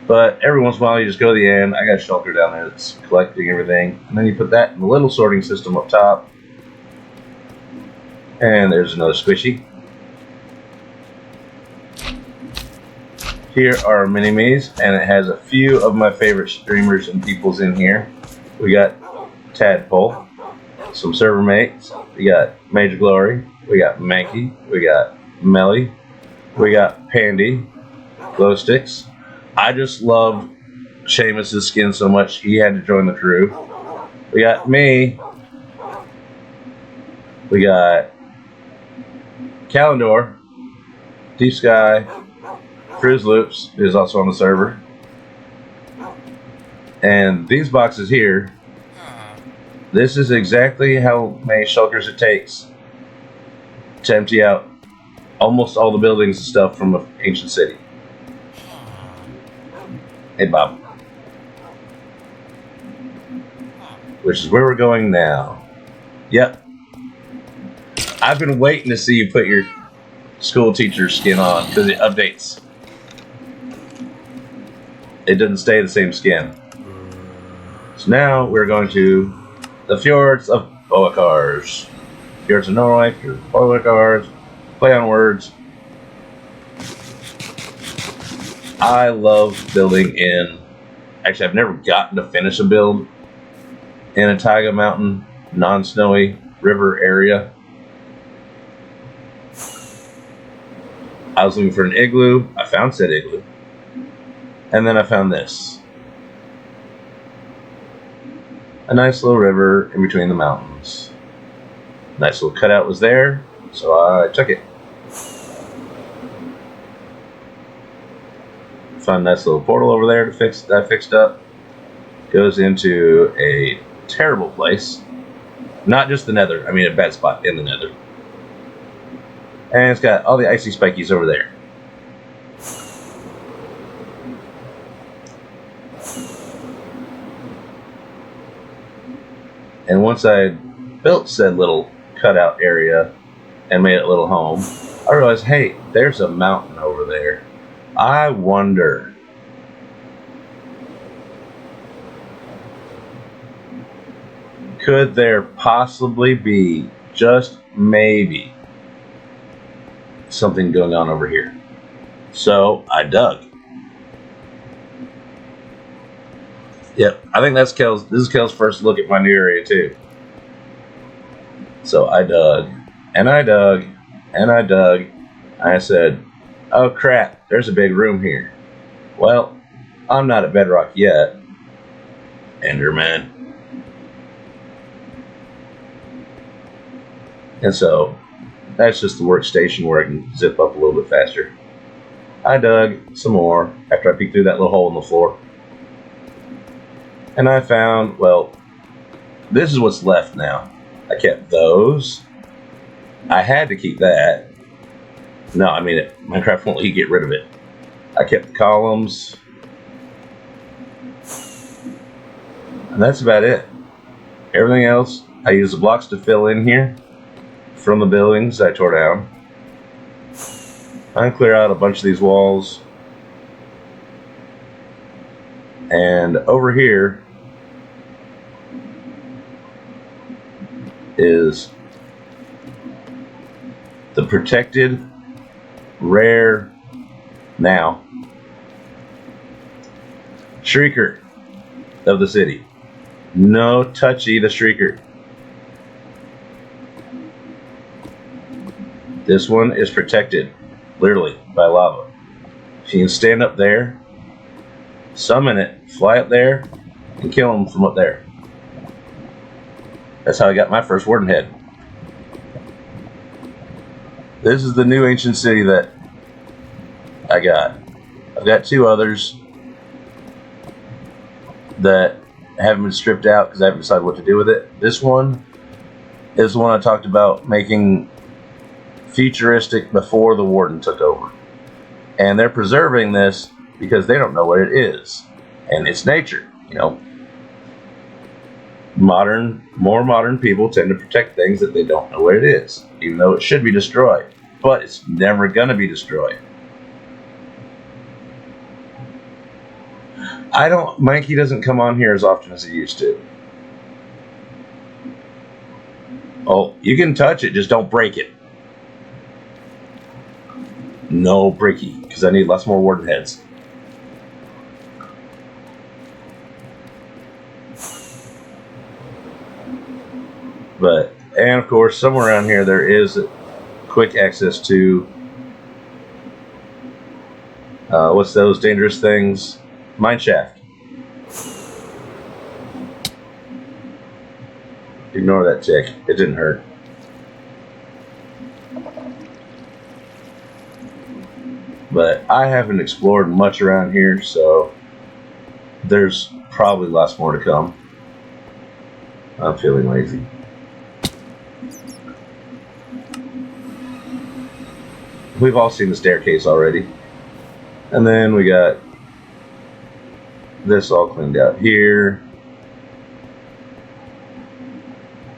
But every once in a while, you just go to the end. I got a shulker down there that's collecting everything. And then you put that in the little sorting system up top. And there's another squishy. Here are mini-me's, and it has a few of my favorite streamers and peoples in here. We got Tadpole, some server mates. We got Major Glory. We got Mankey. We got Melly. We got Pandy. Glow Sticks. I just love Seamus's skin so much he had to join the crew. We got me, We got Kalendor, Deep Sky, Cruise Loops is also on the server. And these boxes here, this is exactly how many shulkers it takes to empty out almost all the buildings and stuff from an ancient city. Hey, Bob. Which is where we're going now. Yep. I've been waiting to see you put your school teacher skin on because it updates. It doesn't stay the same skin. So now we're going to the fjords of Boakars. Fjords of Norway, fjords of Boakars. Play on words. I love building in. Actually, I've never gotten to finish a build in a Taiga Mountain, non-snowy river area. I was looking for an igloo. I found said igloo. And then I found this. A nice little river in between the mountains. Nice little cutout was there, so I took it. Found a nice little portal over there to fix that I fixed up. Goes into a terrible place. Not just the nether, I mean a bad spot in the nether. And it's got all the icy spikies over there. And once I built said little cutout area and made it a little home, I realized, hey, there's a mountain over there. I wonder, could there possibly be, just maybe, something going on over here? So I dug. Yep, I think that's Kel's. This is Kel's first look at my new area too. So I dug, and I dug, and I dug. I said, "Oh crap! There's a big room here." Well, I'm not at bedrock yet. Enderman. And so that's just the workstation where I can zip up a little bit faster. I dug some more after I peeked through that little hole in the floor. And I found, well, this is what's left now. I kept those. I had to keep that. No, I mean, Minecraft won't let you get rid of it. I kept the columns. And that's about it. Everything else, I used the blocks to fill in here from the buildings I tore down. I clear out a bunch of these walls. And over here is the protected, rare, now, Shrieker of the city. No touchy the Shrieker. This one is protected, literally, by lava. If you can stand up there, summon it, fly up there, and kill them from up there. That's how I got my first warden head. This is the new ancient city that I got. I've got two others that haven't been stripped out because I haven't decided what to do with it. This one is the one I talked about making futuristic before the warden took over. And they're preserving this because they don't know what it is. And it's nature, you know. More modern people tend to protect things that they don't know what it is, even though it should be destroyed. But it's never going to be destroyed. Mikey doesn't come on here as often as he used to. Oh, you can touch it, just don't break it. No breaky, because I need lots more warden heads. But, and of course, somewhere around here there is quick access to, what's those dangerous things? Mine shaft. Ignore that tick. It didn't hurt. But I haven't explored much around here, so there's probably lots more to come. I'm feeling lazy. We've all seen the staircase already. And then we got this all cleaned out here.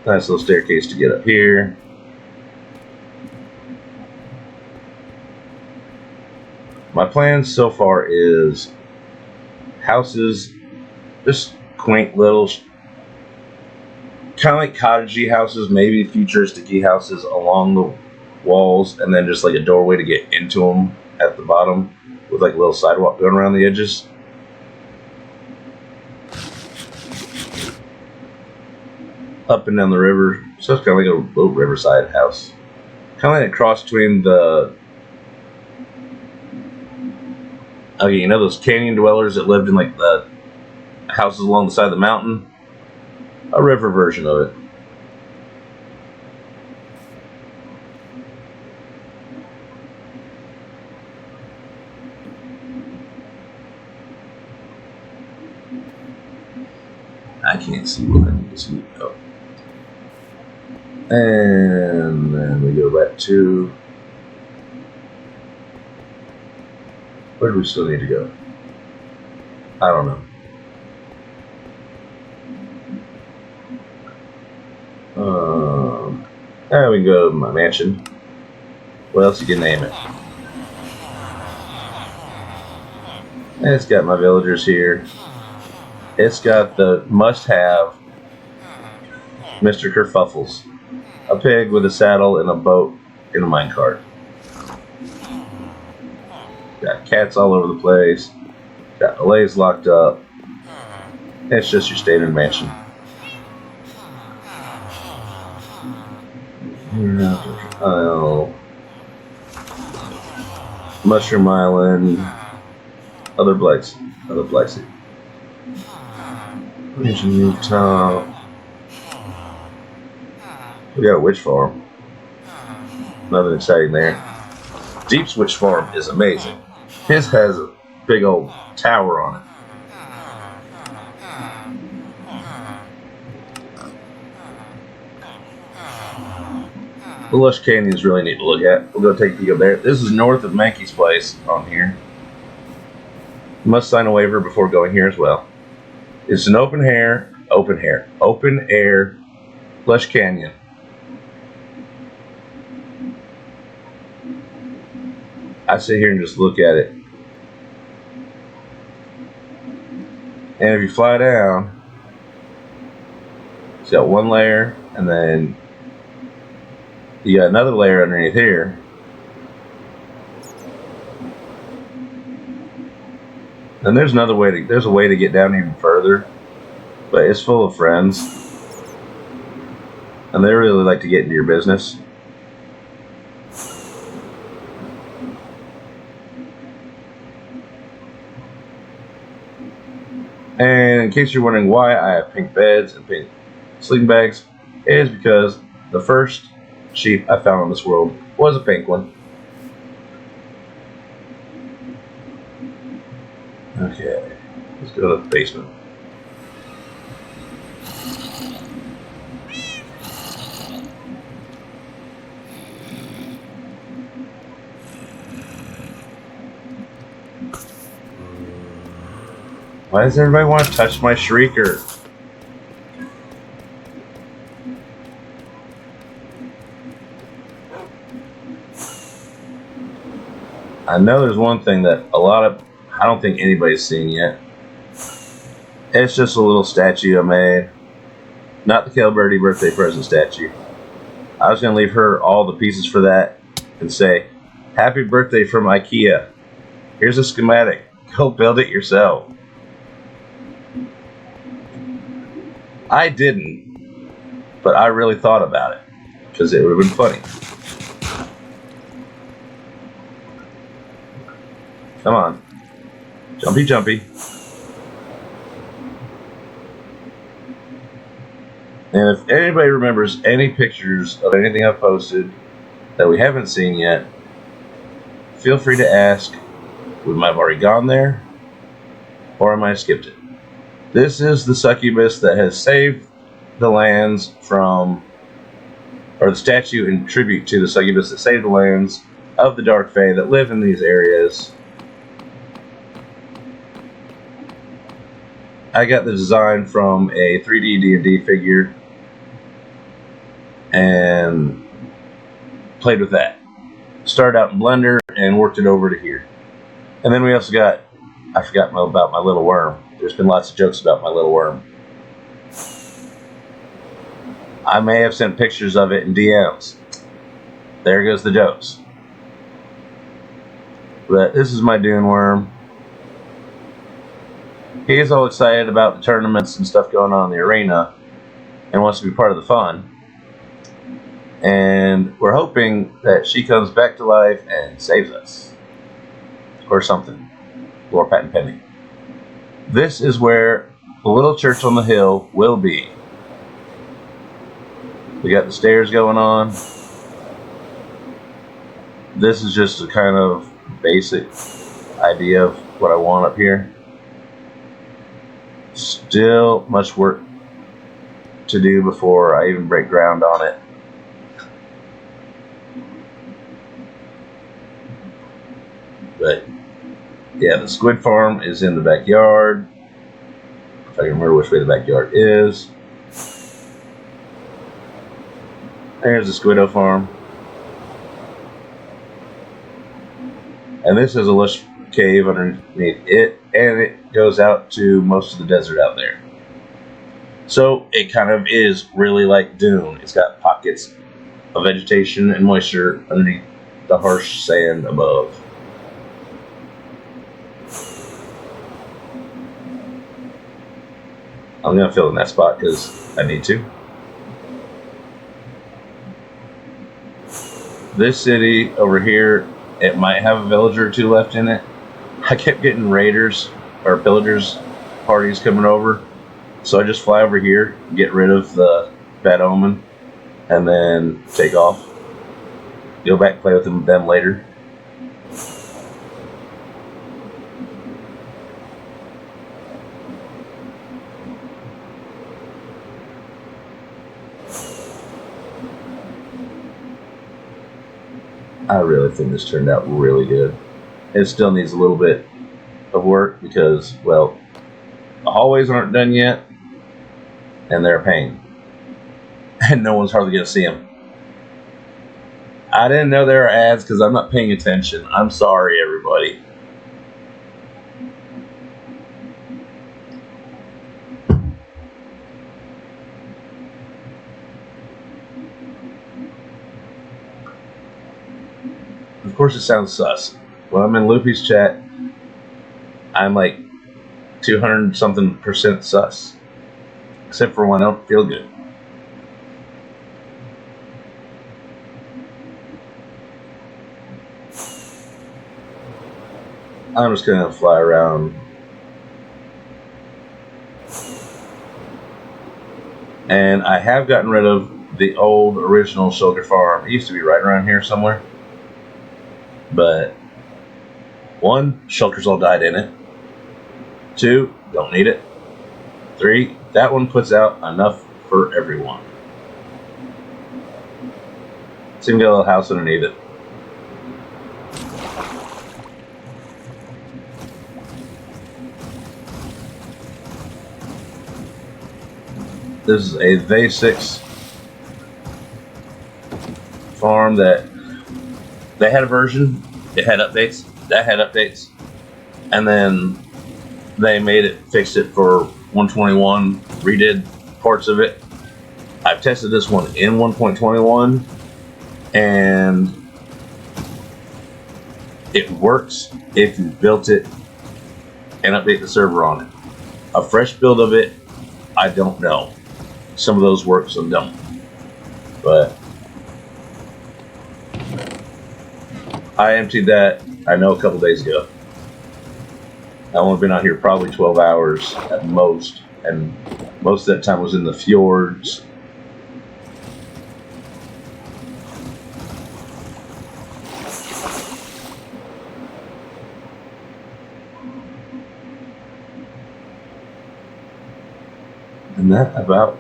Nice little staircase to get up here. My plan so far is houses, just quaint little, kind of like cottagey houses, maybe futuristic-y houses along the walls, and then just like a doorway to get into them at the bottom with like a little sidewalk going around the edges. Up and down the river, so it's kind of like a little riverside house, kind of like a cross between the you know those canyon dwellers that lived in like the houses along the side of the mountain? A river version of it. I can't see what I need to see. Oh. And then we go back to... Where do we still need to go? I don't know. We can go to my mansion. What else you can name it? And it's got my villagers here. It's got the must-have Mr. Kerfuffles. A pig with a saddle and a boat in a minecart. Got cats all over the place. Got delays locked up. It's just your standard mansion. Oh. Mushroom Island. Other blights. Mansion rooftop. We got a witch farm. Nothing exciting there. Deep's witch farm is amazing. His has a big old tower on it. The Lush Canyon is really neat to look at. We'll go take a peek up there. This is north of Mankey's place on here. You must sign a waiver before going here as well. It's an open air Lush Canyon. I sit here and just look at it. And if you fly down, it's got one layer, and then you got another layer underneath here. And there's another way there's a way to get down even further, but it's full of friends, and they really like to get into your business. And in case you're wondering why I have pink beds and pink sleeping bags, it is because the first sheep I found in this world was a pink one. Okay, let's go to the basement. Why does everybody want to touch my shrieker? I know there's one thing that I don't think anybody's seen yet. It's just a little statue I made. Not the Kel Birdie birthday present statue. I was going to leave her all the pieces for that and say, happy birthday from IKEA. Here's a schematic. Go build it yourself. I didn't, but I really thought about it because it would have been funny. Come on. Jumpy, jumpy. And if anybody remembers any pictures of anything I've posted that we haven't seen yet, feel free to ask We might have already gone there, or I might have skipped it. This is the succubus that has saved the lands from, or the statue in tribute to the succubus that saved the lands of the Dark Fae that live in these areas. I got the design from a 3D D&D figure and played with that. Started out in Blender and worked it over to here. And then we also got, I forgot about my little worm. There's been lots of jokes about my little worm. I may have sent pictures of it in DMs. There goes the jokes. But this is my Dune worm. He's all excited about the tournaments and stuff going on in the arena and wants to be part of the fun. And we're hoping that she comes back to life and saves us. Or something. Lord Patent Pending. This is where the little church on the hill will be. We got the stairs going on. This is just a kind of basic idea of what I want up here. Still much work to do before I even break ground on it. But yeah, the squid farm is in the backyard. If I can remember which way the backyard is. There's the squiddo farm. And this is a lush cave underneath it, and it goes out to most of the desert out there. So it kind of is really like Dune. It's got pockets of vegetation and moisture underneath the harsh sand above. I'm going to fill in that spot because I need to. This city over here, it might have a villager or two left in it. I kept getting raiders or pillagers parties coming over. So I just fly over here, get rid of the bad omen, and then take off. Go back and play with them later. I really think this turned out really good. It still needs a little bit of work because, well, the hallways aren't done yet, and they're a pain. And no one's hardly going to see them. I didn't know there were ads because I'm not paying attention. I'm sorry, everybody. Of course it sounds sus. When I'm in Loopy's chat, I'm like 200 something % sus. Except for when I don't feel good. I'm just gonna fly around. And I have gotten rid of the old original Shulker farm. It used to be right around here somewhere. But 1, Shulkers all died in it. 2, don't need it. 3, that one puts out enough for everyone. Let's even get a little house underneath it. This is a V6 farm that they had a version, it had updates, that had updates, and then they fixed it for 121, redid parts of it. I've tested this one in 1.21, and it works if you built it and update the server on it. A fresh build of it, I don't know. Some of those work, some don't. But I emptied that, I know, a couple days ago. I've only been out here probably 12 hours at most, and most of that time was in the fjords. And that about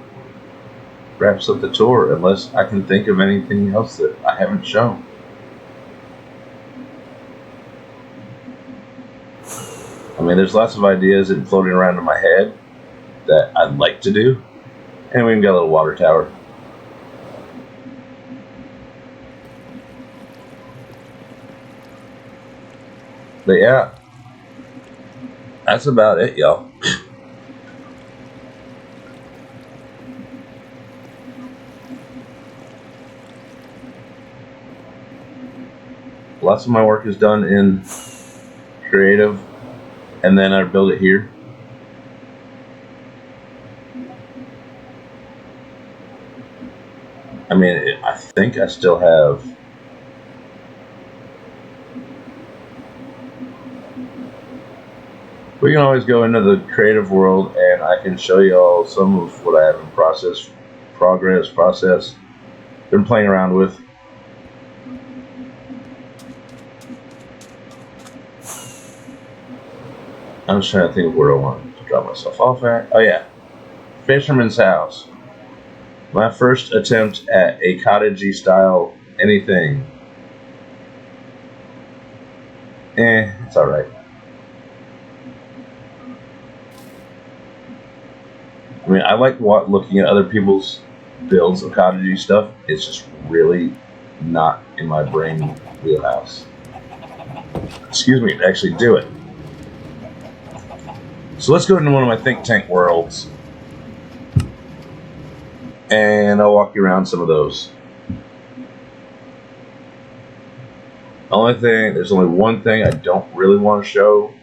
wraps up the tour, unless I can think of anything else that I haven't shown. I mean, there's lots of ideas that floating around in my head that I'd like to do. And we even got a little water tower. But yeah, that's about it, y'all. Lots of my work is done in creative, and then I build it here. I mean, I think I still have we can always go into the creative world and I can show you all some of what I have in process, been playing around with. I'm just trying to think of where I want to drop myself off at. Oh yeah, Fisherman's House. My first attempt at a cottagey style anything. It's alright. I mean, I like looking at other people's builds of cottagey stuff. It's just really not in my brain wheelhouse. Excuse me, to actually do it. So let's go into one of my think tank worlds. And I'll walk you around some of those. There's only one thing I don't really want to show.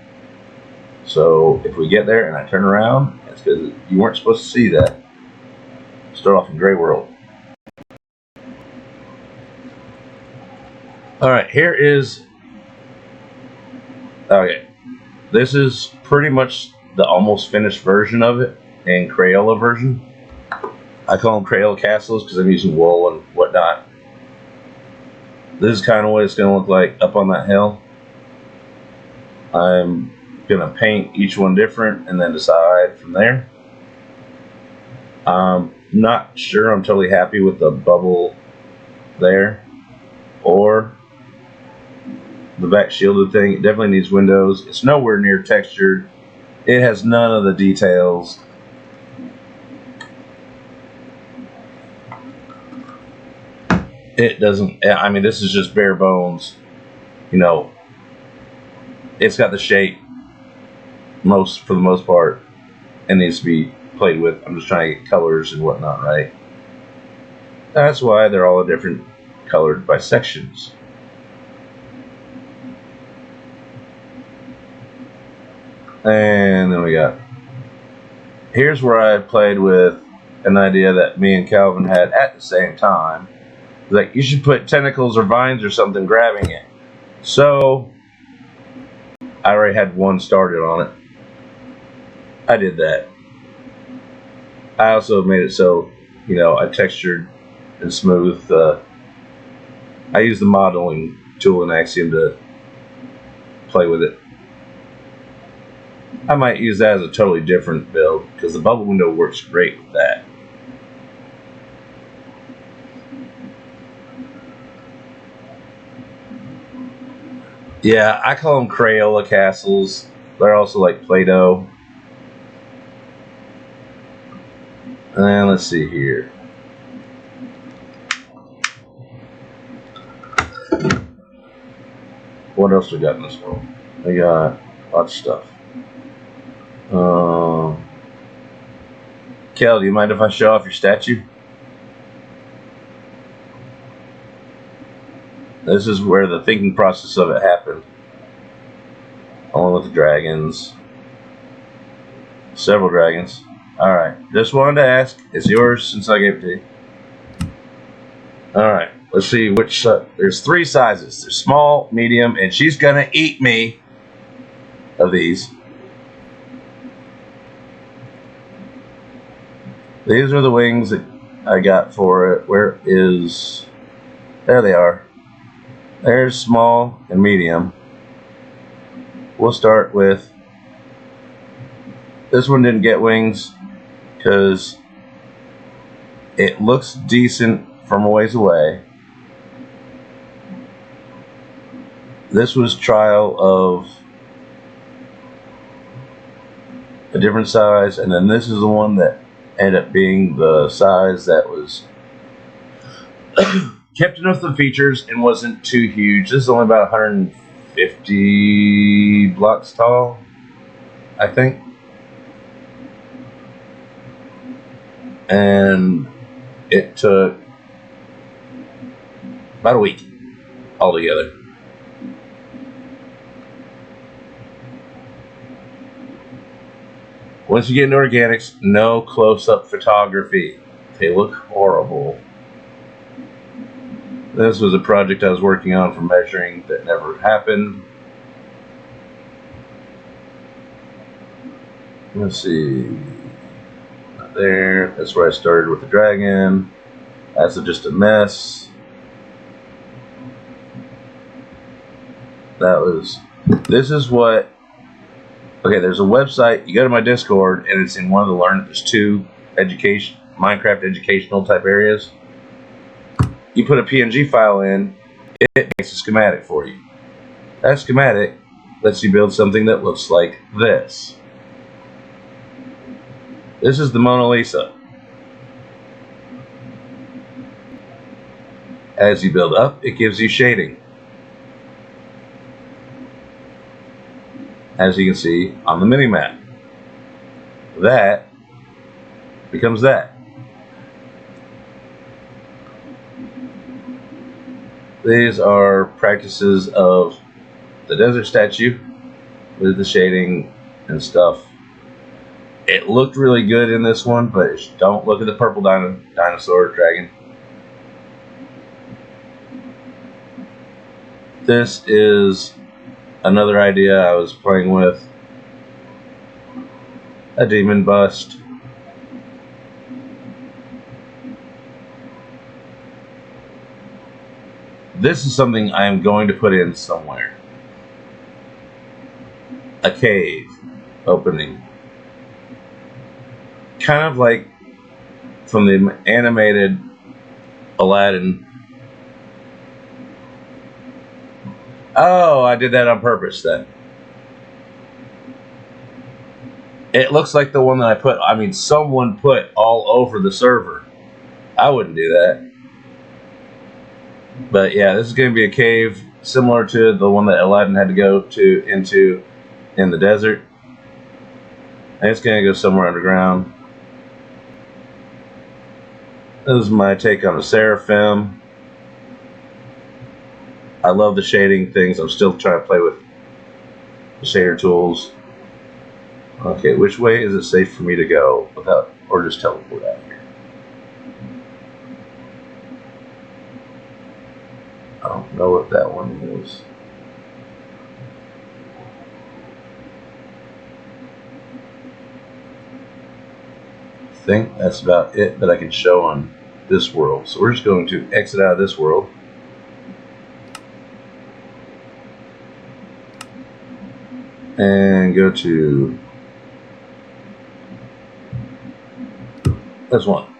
So if we get there and I turn around, it's because you weren't supposed to see that. Start off in Gray World. Alright, here is... Okay. This is pretty much the almost finished version of it in Crayola version. I call them Crayola castles because I'm using wool and whatnot. This is kind of what it's going to look like up on that hill. I'm going to paint each one different and then decide from there. I'm not sure I'm totally happy with the bubble there or the back shielded thing. It definitely needs windows. It's nowhere near textured. It has none of the details. It doesn't, I mean, this is just bare bones. You know, it's got the shape for the most part. It needs to be played with. I'm just trying to get colors and whatnot right. That's why they're all different colored by sections. And then we got, here's where I played with an idea that me and Calvin had at the same time. Like, you should put tentacles or vines or something grabbing it. So, I already had one started on it. I did that. I also made it so, you know, I textured and smoothed. I used the modeling tool in Axiom to play with it. I might use that as a totally different build because the bubble window works great with that. Yeah, I call them Crayola castles. They're also like Play-Doh. And let's see here. What else we got in this one? We got lots of stuff. Kel, do you mind if I show off your statue? This is where the thinking process of it happened. Along with the dragons. Several dragons. Alright, just wanted to ask. It's yours since I gave it to you. Alright, let's see which... there's 3 sizes. There's small, medium, and she's gonna eat me of these. These are the wings that I got for it. Where is... There they are. There's small and medium. We'll start with... This one didn't get wings because it looks decent from a ways away. This was trial of a different size, and then this is the one that ended up being the size that was kept enough of the features and wasn't too huge. This is only about 150 blocks tall, I think. And it took about a week altogether. Once you get into organics, no close-up photography. They look horrible. This was a project I was working on for measuring that never happened. Let's see. Not there. That's where I started with the dragon. That's just a mess. This is what. Okay, there's a website. You go to my Discord, and it's in one of the There's two Minecraft educational type areas. You put a PNG file in, it makes a schematic for you. That schematic lets you build something that looks like this. This is the Mona Lisa. As you build up, it gives you shading. As you can see on the mini-map. That becomes that. These are practices of the desert statue with the shading and stuff. It looked really good in this one, but don't look at the purple dinosaur dragon. This is another idea I was playing with. A demon bust. This is something I am going to put in somewhere. A cave opening. Kind of like from the animated Aladdin. Oh, I did that on purpose then. It looks like the one that someone put all over the server. I wouldn't do that. But yeah, this is going to be a cave similar to the one that Aladdin had to go into in the desert. And it's going to go somewhere underground. This is my take on the Seraphim. I love the shading things. I'm still trying to play with the shader tools. Okay, which way is it safe for me to go without, or just teleport out here? I don't know what that one is. I think that's about it that I can show on this world. So we're just going to exit out of this world. And go to this one.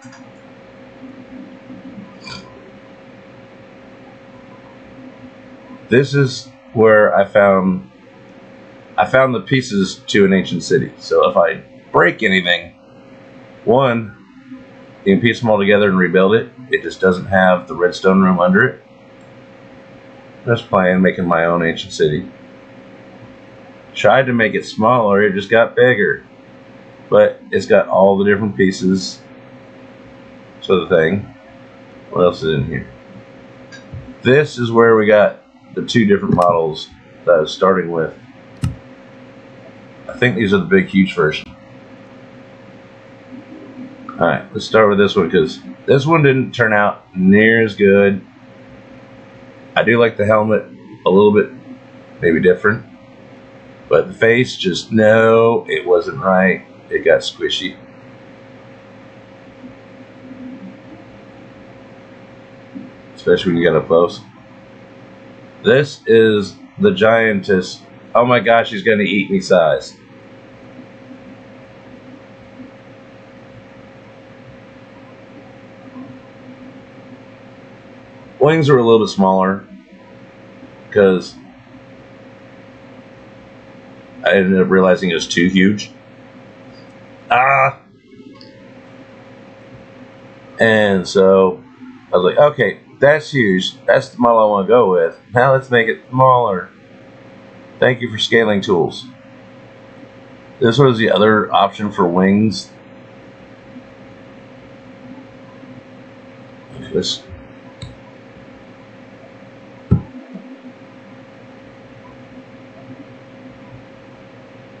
This is where I found the pieces to an ancient city. So if I break anything, one, you can piece them all together and rebuild it. It just doesn't have the redstone room under it. I'm just playing, making my own ancient city. Tried to make it smaller, it just got bigger. But it's got all the different pieces to the thing. What else is in here? This is where we got the two different models that I was starting with. I think these are the big, huge version. Alright, let's start with this one because this one didn't turn out near as good. I do like the helmet a little bit, maybe different. But the face, just no, it wasn't right. It got squishy. Especially when you get up close. This is the giantess. Oh my gosh, she's going to eat me size. Wings are a little bit smaller because I ended up realizing it was too huge. And so I was like, okay, that's huge. That's the model I want to go with. Now let's make it smaller. Thank you for scaling tools. This was the other option for wings. This.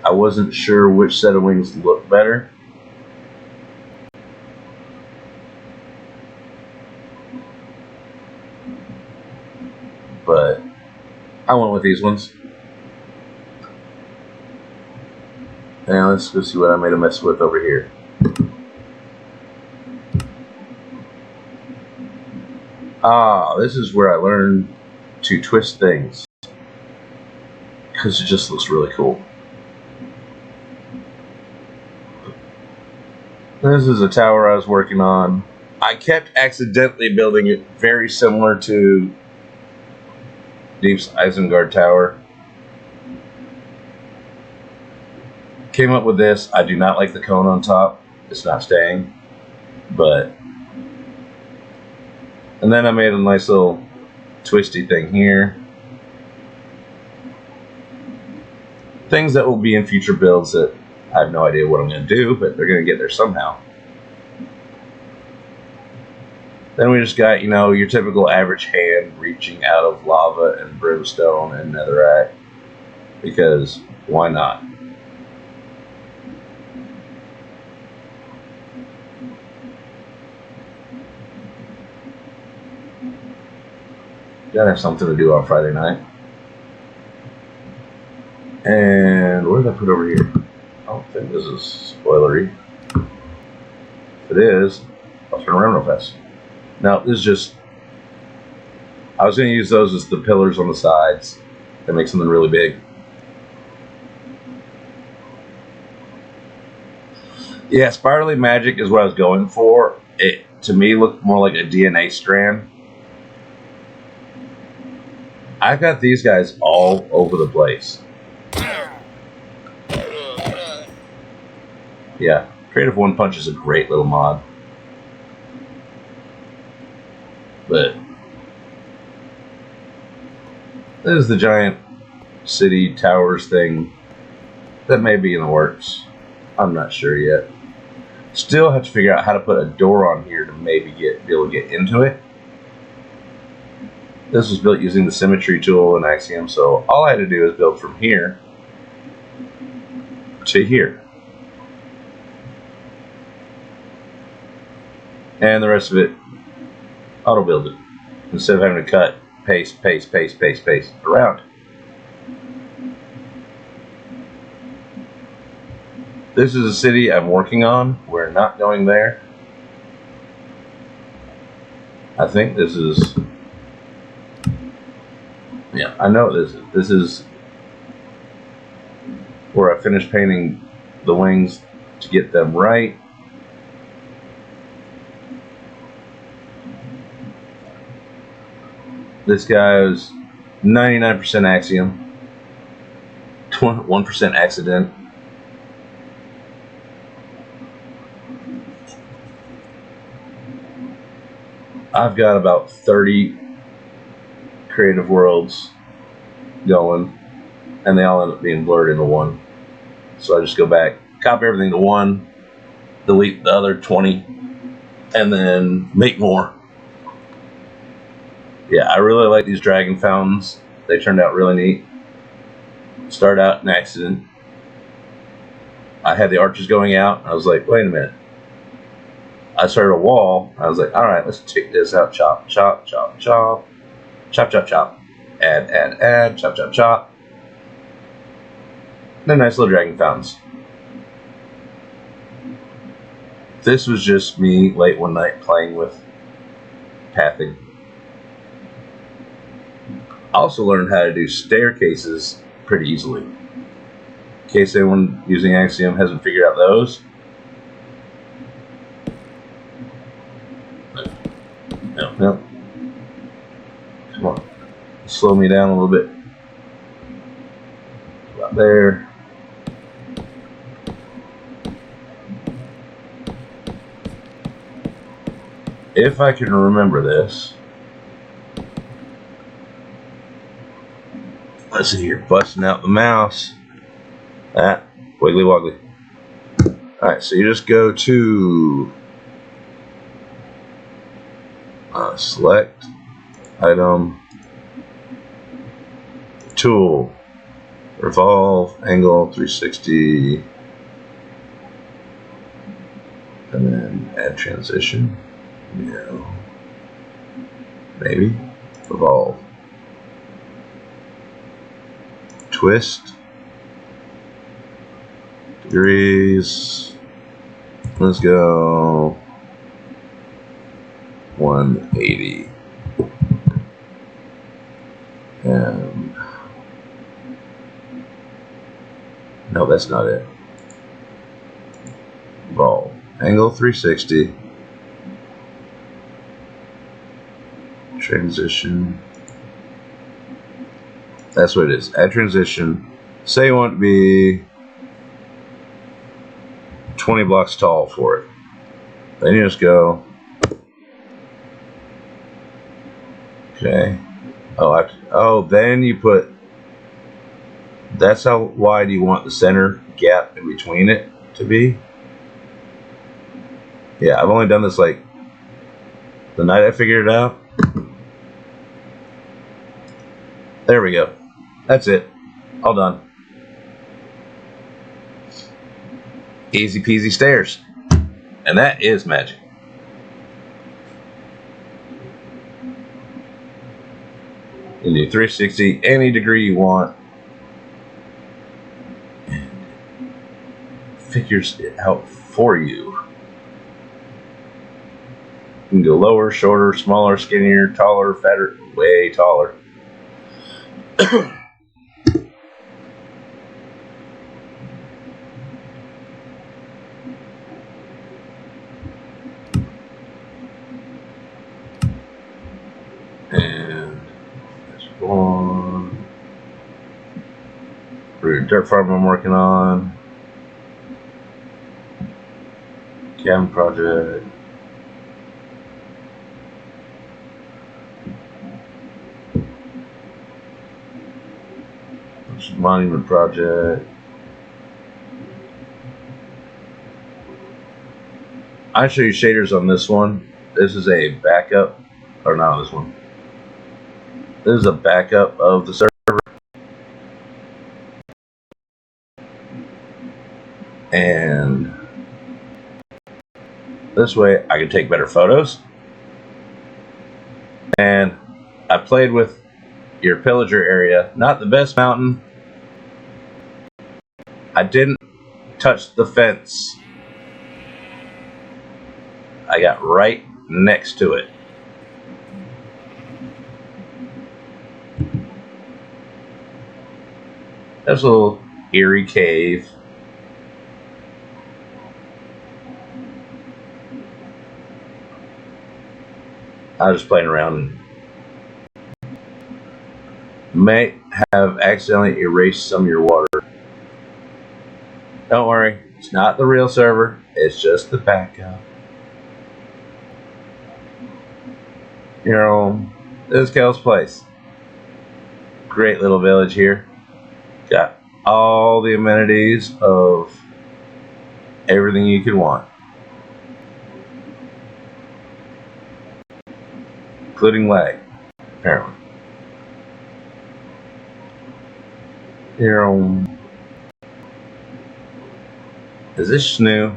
I wasn't sure which set of wings looked better. But I went with these ones. Now let's go see what I made a mess with over here. This is where I learned to twist things. Because it just looks really cool. This is a tower I was working on. I kept accidentally building it very similar to Deep's Isengard Tower. Came up with this. I do not like the cone on top. It's not staying. But... and then I made a nice little twisty thing here. Things that will be in future builds that I have no idea what I'm going to do, but they're going to get there somehow. Then we just got, you know, your typical average hand reaching out of lava and brimstone and netherrack. Because why not? Gotta have something to do on Friday night. And what did I put over here? I don't think this is spoilery. If it is, I'll turn around real fast. Now, this is just... I was going to use those as the pillars on the sides to make something really big. Yeah, spirally magic is what I was going for. It, to me, looked more like a DNA strand. I've got these guys all over the place. Yeah, Creative One Punch is a great little mod. But this is the giant city towers thing that may be in the works. I'm not sure yet. Still have to figure out how to put a door on here to maybe be able to get into it. This was built using the symmetry tool in Axiom, so all I had to do is build from here to here. And the rest of it, auto build it. Instead of having to cut, paste, paste, paste, paste, paste around. This is a city I'm working on. We're not going there. I think this is... yeah, I know this is. This is where I finished painting the wings to get them right. This guy is 99% Axiom, 1% accident. I've got about 30 creative worlds going, and they all end up being blurred into one. So I just go back, copy everything to one, delete the other 20, and then make more. Yeah, I really like these dragon fountains. They turned out really neat. Start out an accident. I had the arches going out, and I was like, wait a minute. I started a wall. I was like, all right, let's take this out. Chop, chop, chop, chop. Chop, chop, chop. Add, add, add. Chop, chop, chop. They're nice little dragon fountains. This was just me late one night playing with pathing. I also learned how to do staircases pretty easily. In case anyone using Axiom hasn't figured out those. No. Come on. Slow me down a little bit. About there. If I can remember this. Let's see here. Busting out the mouse. That. Wiggly woggly. Alright, so you just go to select item, tool, revolve, angle 360, and then add transition. No. Maybe. Revolve. Twist. Degrees. Let's go 180. And no, that's not it. Revolve. Angle 360. Transition. That's what it is. Add transition. Say you want to be 20 blocks tall for it. Then you just go. Okay. Oh, then you put. That's how wide you want the center gap in between it to be. Yeah, I've only done this like the night I figured it out. There we go. That's it. All done. Easy peasy stairs. And that is magic. You can do 360 any degree you want. And figures it out for you. You can go lower, shorter, smaller, skinnier, taller, fatter, way taller. And there's one. Dirt farm I'm working on. Cabin project. Monument project. I'll show you shaders on this one. This is a backup, or not this one. This is a backup of the server. And this way I can take better photos. And I played with your pillager area. Not the best mountain. I didn't touch the fence. I got right next to it. There's a little eerie cave. I was just playing around and may have accidentally erased some of your water. Don't worry, it's not the real server, it's just the backup. Here on this is Kel's place. Great little village here. Got all the amenities of everything you could want. Including lag, apparently. Here on. Is this new?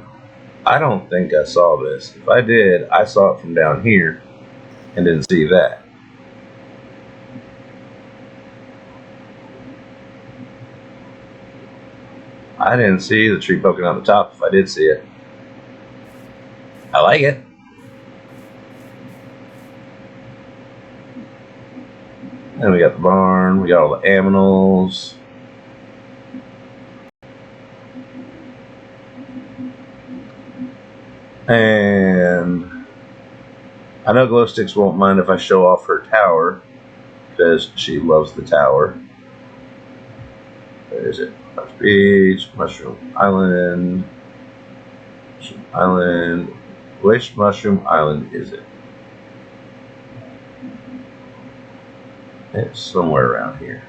I don't think I saw this. If I did, I saw it from down here and didn't see that. I didn't see the tree poking out the top if I did see it. I like it. And we got the barn, we got all the aminals. And I know Glow Sticks won't mind if I show off her tower. because she loves the tower. Where is it? Mush Beach, Mushroom Island. Mushroom Island. Which Mushroom Island is it? It's somewhere around here.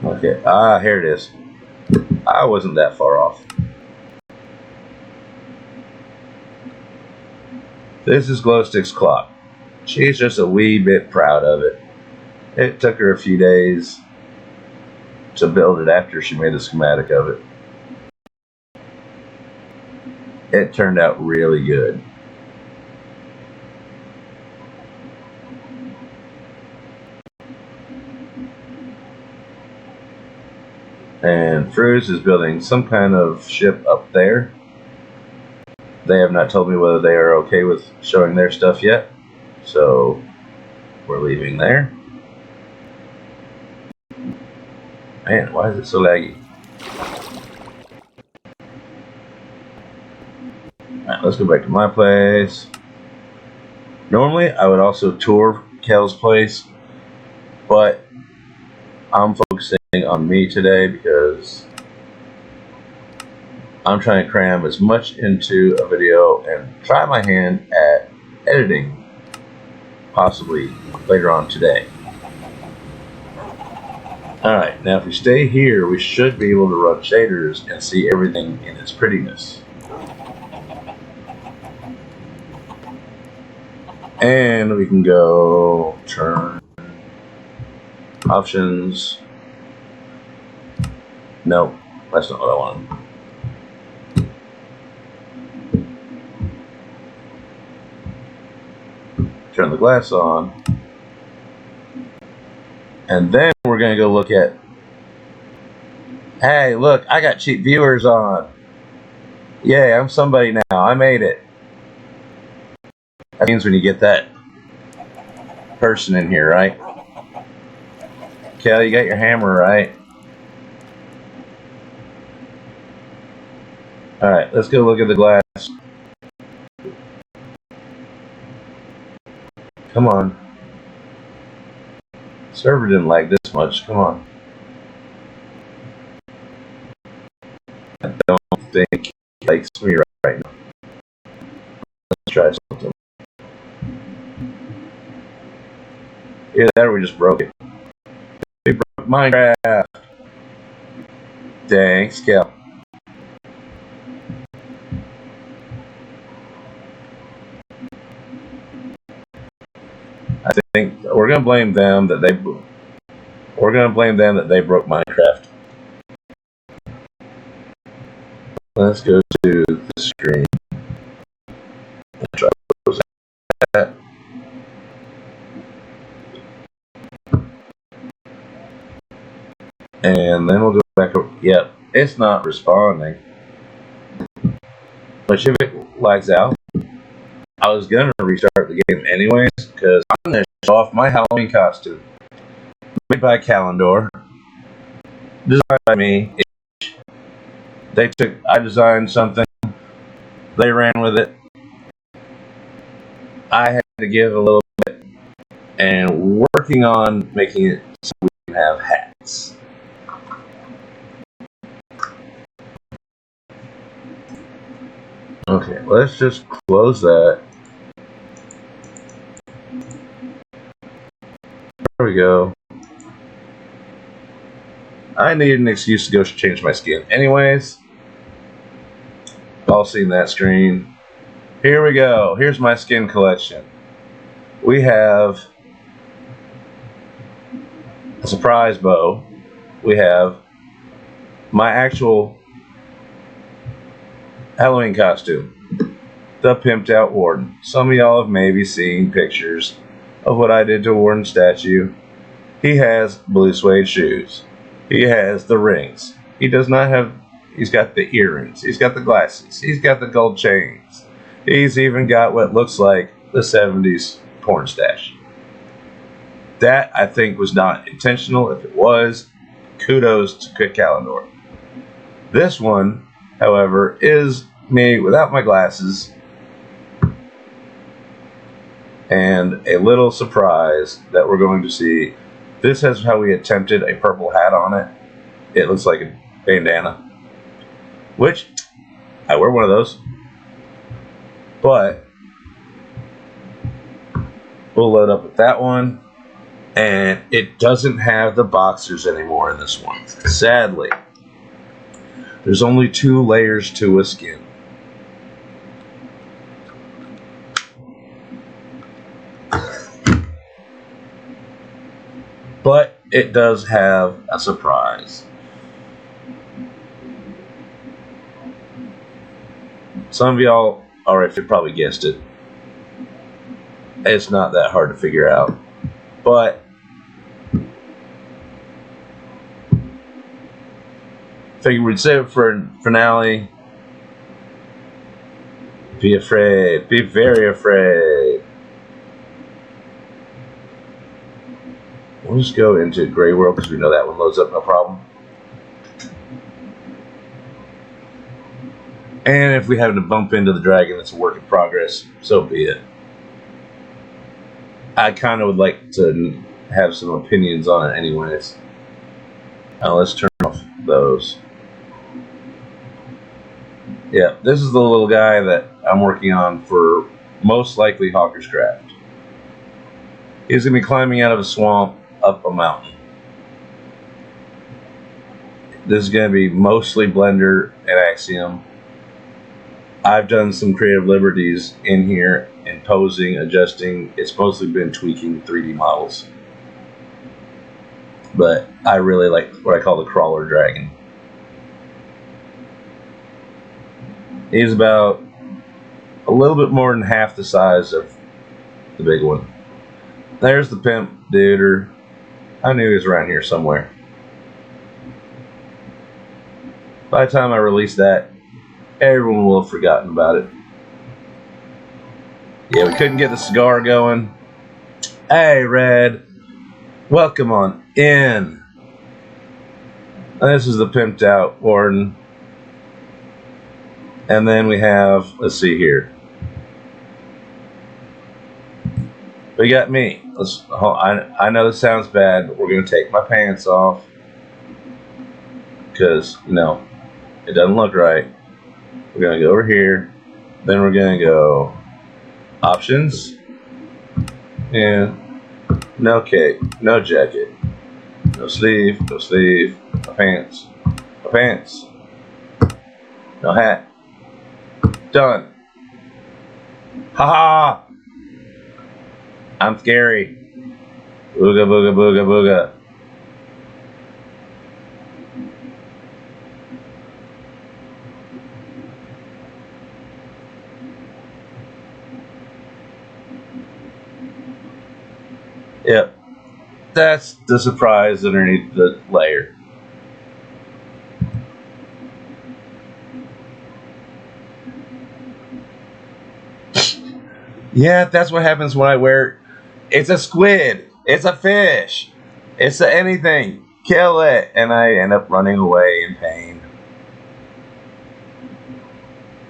Okay, here it is. I wasn't that far off. This is Glowstick's clock. She's just a wee bit proud of it. It took her a few days to build it after she made a schematic of it. It turned out really good. And Fruz is building some kind of ship up there. They have not told me whether they are okay with showing their stuff yet, so we're leaving there. Man, why is it so laggy? Alright, let's go back to my place. Normally, I would also tour Kel's place, but I'm focusing on me today because I'm trying to cram as much into a video and try my hand at editing, possibly later on today. Alright, now if we stay here, we should be able to run shaders and see everything in its prettiness. And we can go turn options. No, that's not what I want. Turn the glass on. And then we're going to go look at, hey, look, I got cheap viewers on. Yay, I'm somebody now. I made it. That means when you get that person in here, right? Kel, you got your hammer, right? Alright, let's go look at the glass. Come on. Server didn't lag this much. Come on. I don't think he likes me right now. Let's try something. Either that or we just broke it. We broke Minecraft. Thanks, Kel. I think we're gonna blame them that they broke Minecraft. Let's go to the screen. Let's try to close that. And then we'll go back over. Yep, it's not responding. But if it lags out, I was gonna restart the game anyways because I'm gonna show off my Halloween costume. Made by Calendar. Designed by me. I designed something. They ran with it. I had to give a little bit and working on making it so we can have hats. Okay, let's just close that. There we go. I needed an excuse to go change my skin. Anyways, all seen that screen. Here we go. Here's my skin collection. We have a surprise bow. We have my actual Halloween costume, the pimped out Warden. Some of y'all have maybe seen pictures of what I did to Warden's statue. He has blue suede shoes. He has the rings. He does not have, he's got the earrings. He's got the glasses. He's got the gold chains. He's even got what looks like the 70s porn stash. That, I think, was not intentional. If it was, kudos to Kit Calendor. This one, however, is me without my glasses and a little surprise that we're going to see. This has how we attempted a purple hat on it. It looks like a bandana, which I wear one of those, but we'll load up with that one. And it doesn't have the boxers anymore in this one, sadly. There's only 2 layers to a skin. But it does have a surprise. Some of y'all already probably guessed it. It's not that hard to figure out. But figured we'd save it for a finale. Be afraid. Be very afraid. We'll just go into Grey World because we know that one loads up no problem. And if we happen to bump into the dragon, it's a work in progress. So be it. I kind of would like to have some opinions on it anyways. Now let's turn off those. Yeah, this is the little guy that I'm working on for most likely Hawker's Craft. He's going to be climbing out of a swamp up a mountain. This is going to be mostly Blender and Axiom. I've done some creative liberties in here in posing, adjusting. It's mostly been tweaking 3D models. But I really like what I call the crawler dragon. He's about a little bit more than half the size of the big one. There's the pimp dude. I knew he was around here somewhere. By the time I release that, everyone will have forgotten about it. Yeah, we couldn't get the cigar going. Hey, Red. Welcome on in. And this is the pimped out Warden. And then we have, let's see here. We got me. I know this sounds bad, but we're going to take my pants off. Because, no, it doesn't look right. We're going to go over here. Then we're going to go options. And no cape, no jacket, no sleeve, no sleeve, no pants, no pants, no hat. Done. Ha ha! I'm scary. Booga booga booga booga. Yep. That's the surprise underneath the layer. Yeah, that's what happens when I wear. It's a squid. It's a fish. It's a anything. Kill it. And I end up running away in pain.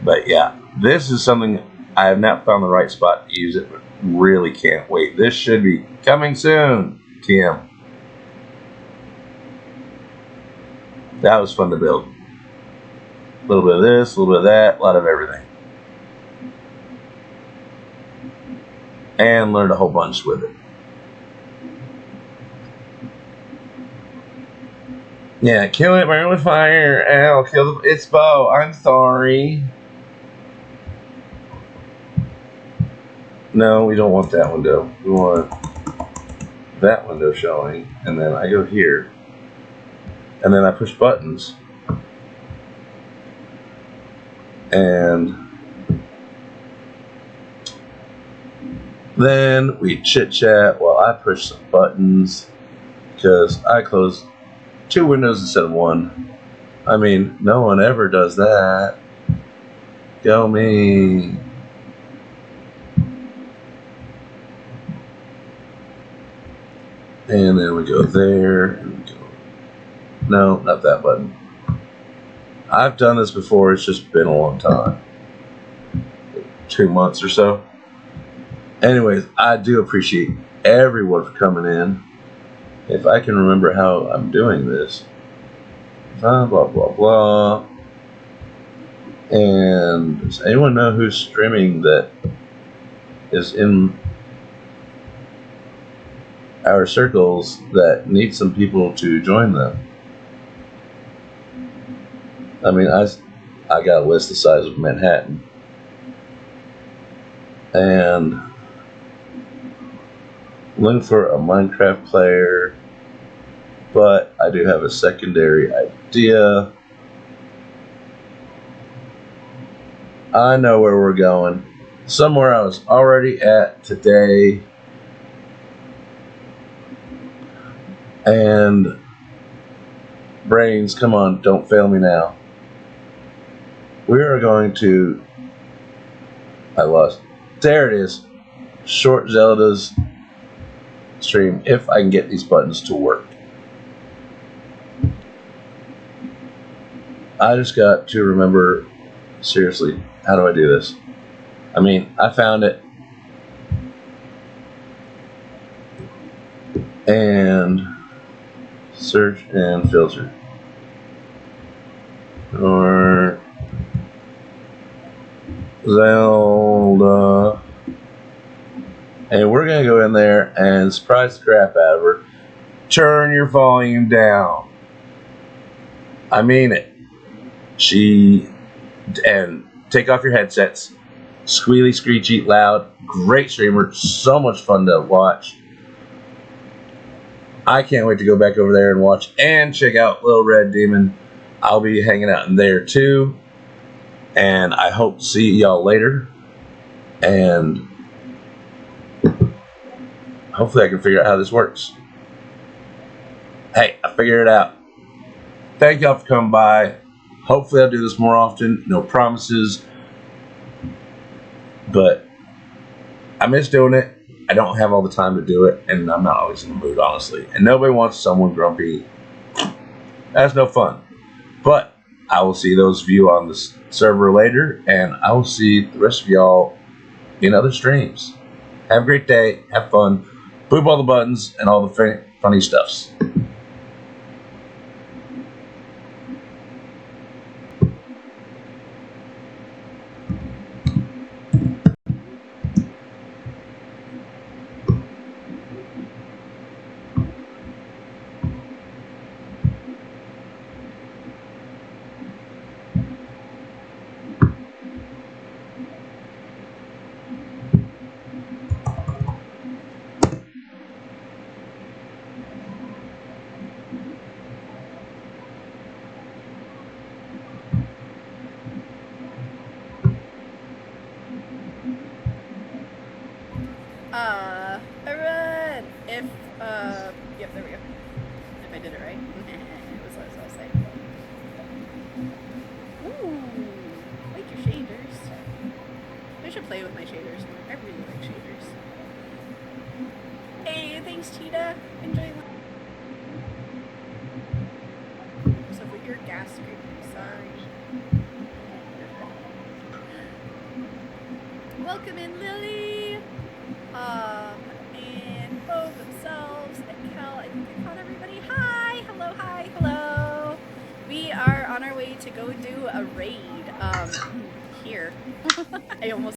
But yeah, this is something I have not found the right spot to use it, but really can't wait. This should be coming soon, TM. That was fun to build. A little bit of this, a little bit of that, a lot of everything. And learned a whole bunch with it. Yeah, kill it, burn it with fire. Ow, kill its bow. I'm sorry. No, we don't want that window. We want that window showing. And then I go here. And then I push buttons. And then we chit chat while I push some buttons. Because I close 2 windows instead of 1. I mean, no one ever does that. Go me. And then we go there, and we go. No, not that button. I've done this before, it's just been a long time. 2 months or so. Anyways, I do appreciate everyone for coming in. If I can remember how I'm doing this. Blah, blah, blah, blah. And does anyone know who's streaming that is in our circles that need some people to join them? I mean, I got a list the size of Manhattan. And looking for a Minecraft player, but I do have a secondary idea. I know where we're going. Somewhere I was already at today. And brains, come on, don't fail me now. We are going to... I lost. There it is. Short Zelda's stream, if I can get these buttons to work. I just got to remember, seriously, how do I do this? I mean, I found it. And search and filter. Or Zelda. And we're going to go in there and surprise the crap out of her. Turn your volume down. I mean it. And take off your headsets. Squealy, screechy, loud. Great streamer. So much fun to watch. I can't wait to go back over there and watch and check out Little Red Demon. I'll be hanging out in there too. And I hope to see y'all later. And hopefully I can figure out how this works. Hey, I figured it out. Thank y'all for coming by. Hopefully I'll do this more often. No promises. But I miss doing it. I don't have all the time to do it. And I'm not always in the mood, honestly. And nobody wants someone grumpy. That's no fun. But I will see those of you on the server later. And I will see the rest of y'all in other streams. Have a great day. Have fun. Boop all the buttons and all the funny stuffs. Everyone! Yep, there we go. If I did it right. It was what I was saying. Ooh, I like your shaders. I should play with my shaders more. I really like shaders. Hey, thanks, Cheetah. Enjoy. So if we hear gas screaming, sorry. Welcome in, Lily. And Bo themselves, and Kel, I think I called everybody. Hi, hello. We are on our way to go do a raid, here. I almost